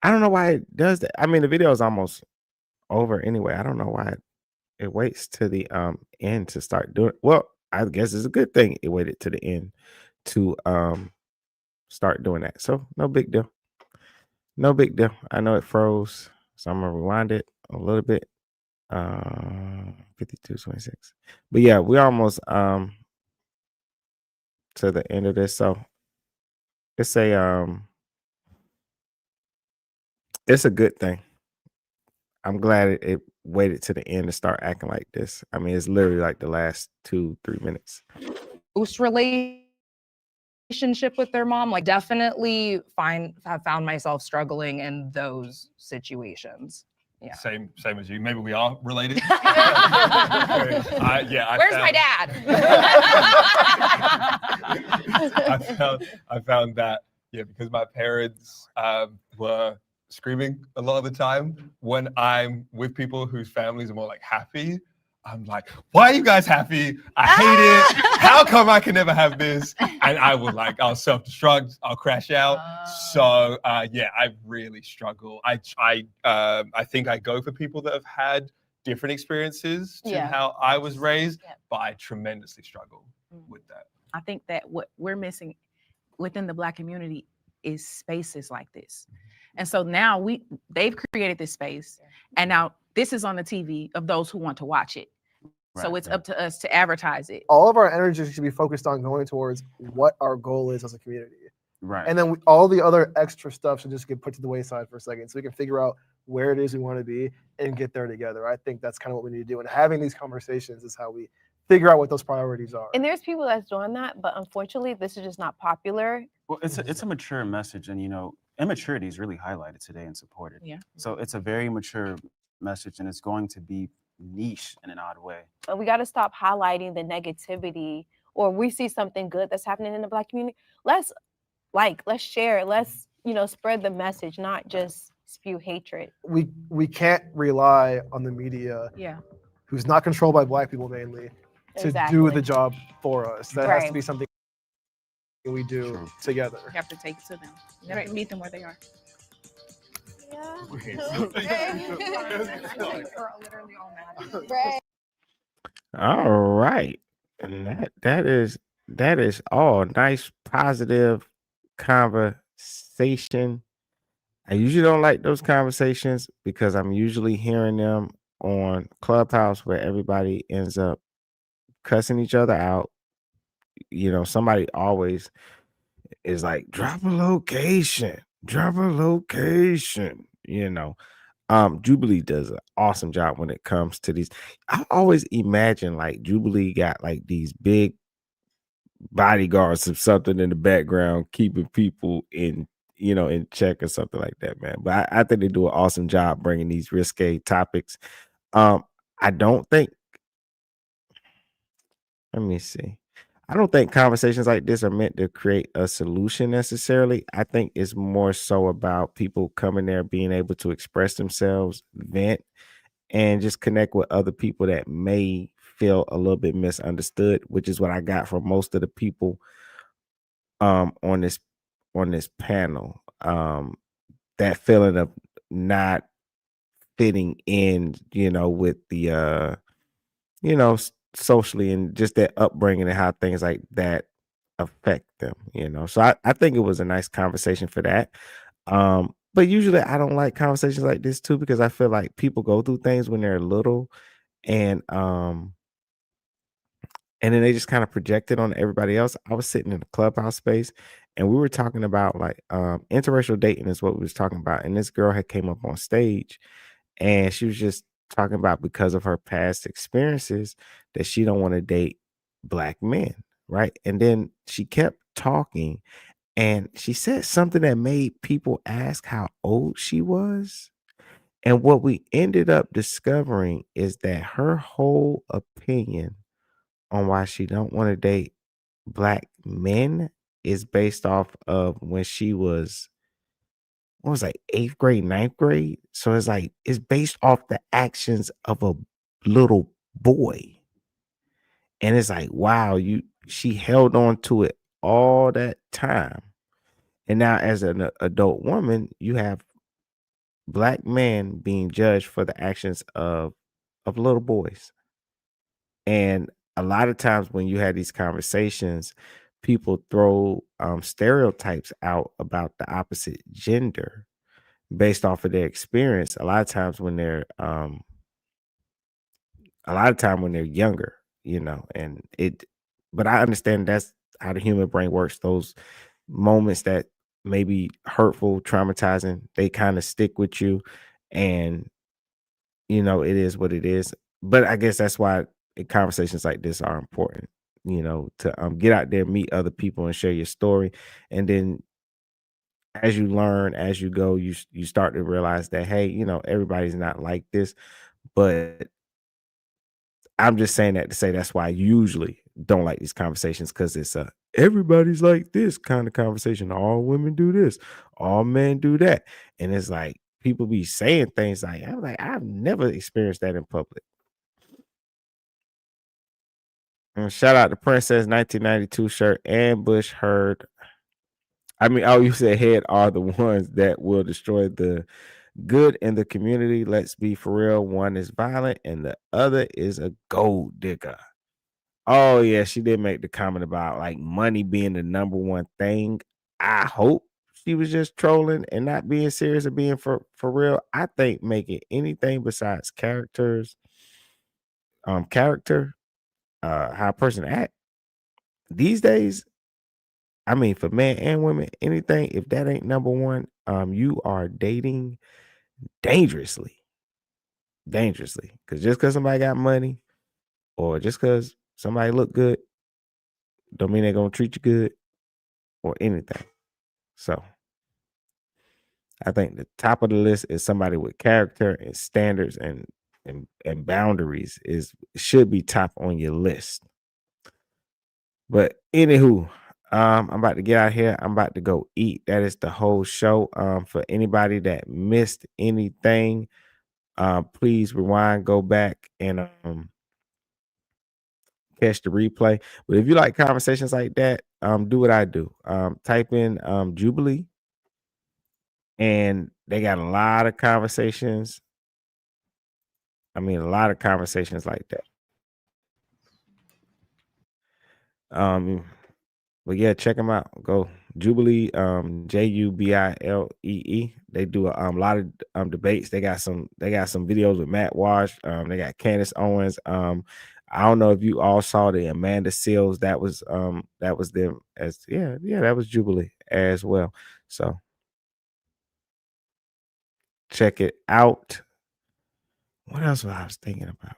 don't know why it does that. I mean, the video is almost over anyway. I don't know why it waits to the end to start doing. Well, I guess it's a good thing it waited to the end to start doing that. So no big deal. No big deal. I know it froze, so I'm gonna rewind it a little bit. 52:26. But yeah, we're almost to the end of this. So it's a good thing. I'm glad it waited to the end to start acting like this. I mean, it's literally like the last 2-3 minutes. Close relationship with their mom, like definitely have found myself struggling in those situations. Yeah. Same as you. Maybe we are related. Where's my dad? I found that, yeah, because my parents were screaming a lot of the time. When I'm with people whose families are more like happy, I'm like, why are you guys happy? I hate it. How come I can never have this? And I'll self-destruct, I'll crash out. So yeah, I really struggle. I think I go for people that have had different experiences to how I was raised, but I tremendously struggle with that. I think that what we're missing within the Black community is spaces like this. And so now they've created this space, and now this is on the TV of those who want to watch it. So it's up to us to advertise it. All of our energy should be focused on going towards what our goal is as a community. Right. And then all the other extra stuff should just get put to the wayside for a second, so we can figure out where it is we want to be and get there together. I think that's kind of what we need to do. And having these conversations is how we figure out what those priorities are. And there's people that's doing that, but unfortunately, this is just not popular. Well, it's a mature message, and immaturity is really highlighted today and supported. Yeah. So it's a very mature message, and it's going to be niche in an odd way. But we got to stop highlighting the negativity, or we see something good that's happening in the Black community. Let's share, let's spread the message, not just spew hatred. We can't rely on the media, who's not controlled by Black people mainly, to do the job for us. That has to be something we do together. You have to take it to them. You have to meet them where they are. All right. And that is all nice, positive conversation. I usually don't like those conversations because I'm usually hearing them on Clubhouse where everybody ends up cussing each other out. Somebody always is like, drop a location. Jubilee does an awesome job when it comes to these. I always imagine like Jubilee got like these big bodyguards or something in the background keeping people in check or something like that, man. But I think they do an awesome job bringing these risque topics. I don't think conversations like this are meant to create a solution necessarily. I think it's more so about people coming there, being able to express themselves, vent, and just connect with other people that may feel a little bit misunderstood, which is what I got from most of the people on this panel. That feeling of not fitting in, with the socially, and just that upbringing and how things like that affect them, So I think it was a nice conversation for that. But usually I don't like conversations like this too, because I feel like people go through things when they're little, and then they just kind of project it on everybody else. I was sitting in the Clubhouse space, and we were talking about like interracial dating is what we was talking about. And this girl had came up on stage, and she was just talking about because of her past experiences that she don't want to date Black men, right? And then she kept talking, and she said something that made people ask how old she was. And what we ended up discovering is that her whole opinion on why she don't want to date Black men is based off of when she was, what was like 8th grade, 9th grade. So it's based off the actions of a little boy. And it's like, wow, she held on to it all that time. And now as an adult woman, you have Black men being judged for the actions of little boys. And a lot of times when you have these conversations, people throw stereotypes out about the opposite gender based off of their experience. A lot of times when they're younger, but I understand that's how the human brain works. Those moments that may be hurtful, traumatizing, they kind of stick with you, and it is what it is. But I guess that's why conversations like this are important, to get out there, meet other people, and share your story. And then as you learn, as you go, you start to realize that, hey, everybody's not like this. But I'm just saying that to say that's why I usually don't like these conversations, because it's everybody's like this kind of conversation. All women do this, all men do that. And it's like, people be saying things like, I'm like, I've never experienced that in public. And shout out to Princess 1992 shirt and Bush Heard. I mean, oh, you said head are the ones that will destroy the good in the community. Let's be for real. One is violent and the other is a gold digger. Oh, yeah, she did make the comment about like money being the number one thing. I hope she was just trolling and not being serious or being for real. I think making anything besides character, how a person act these days, I mean, for men and women, anything, if that ain't number one, you are dating dangerously. Because just because somebody got money or just because somebody look good, don't mean they're gonna treat you good or anything. So I think the top of the list is somebody with character and standards and boundaries should be top on your list. But anywho, I'm about to get out here. I'm about to go eat. That is the whole show. For anybody that missed anything, please rewind, go back, and catch the replay. But if you like conversations like that, do what I do. Type in Jubilee, and they got a lot of conversations. I mean, a lot of conversations like that. But yeah, check them out. Go Jubilee, Jubilee. They do a lot of debates. They got some videos with Matt Walsh. They got Candace Owens. I don't know if you all saw the Amanda Seals. That was them as that was Jubilee as well. So check it out. What else was I thinking about?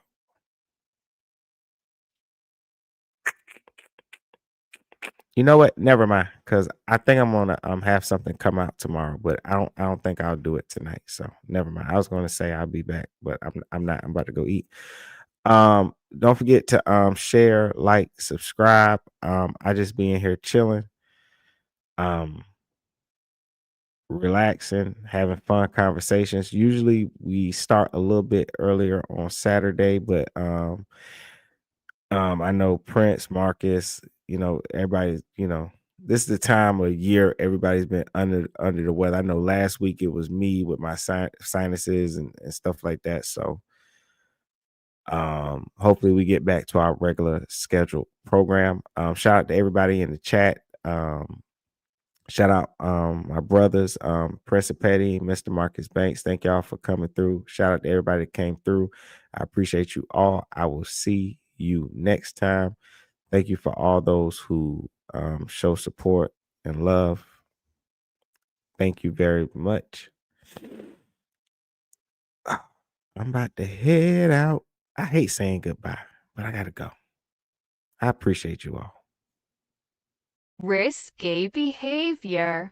You know what? Never mind. Because I think I'm gonna have something come out tomorrow, but I don't think I'll do it tonight. So never mind. I was gonna say I'll be back, but I'm not. I'm about to go eat. Don't forget to share, like, subscribe. I just be in here chilling, relaxing, having fun conversations. Usually we start a little bit earlier on Saturday, but I know Prince, Marcus, everybody, this is the time of year everybody's been under the weather. I know last week it was me with my sinuses and stuff like that. So hopefully we get back to our regular scheduled program. Shout out to everybody in the chat. Shout out my brothers, Press Petty, Mr. Marcus Banks. Thank y'all for coming through. Shout out to everybody that came through. I appreciate you all. I will see you next time. Thank you for all those who show support and love. Thank you very much. I'm about to head out. I hate saying goodbye, but I gotta go. I appreciate you all. Risky behavior.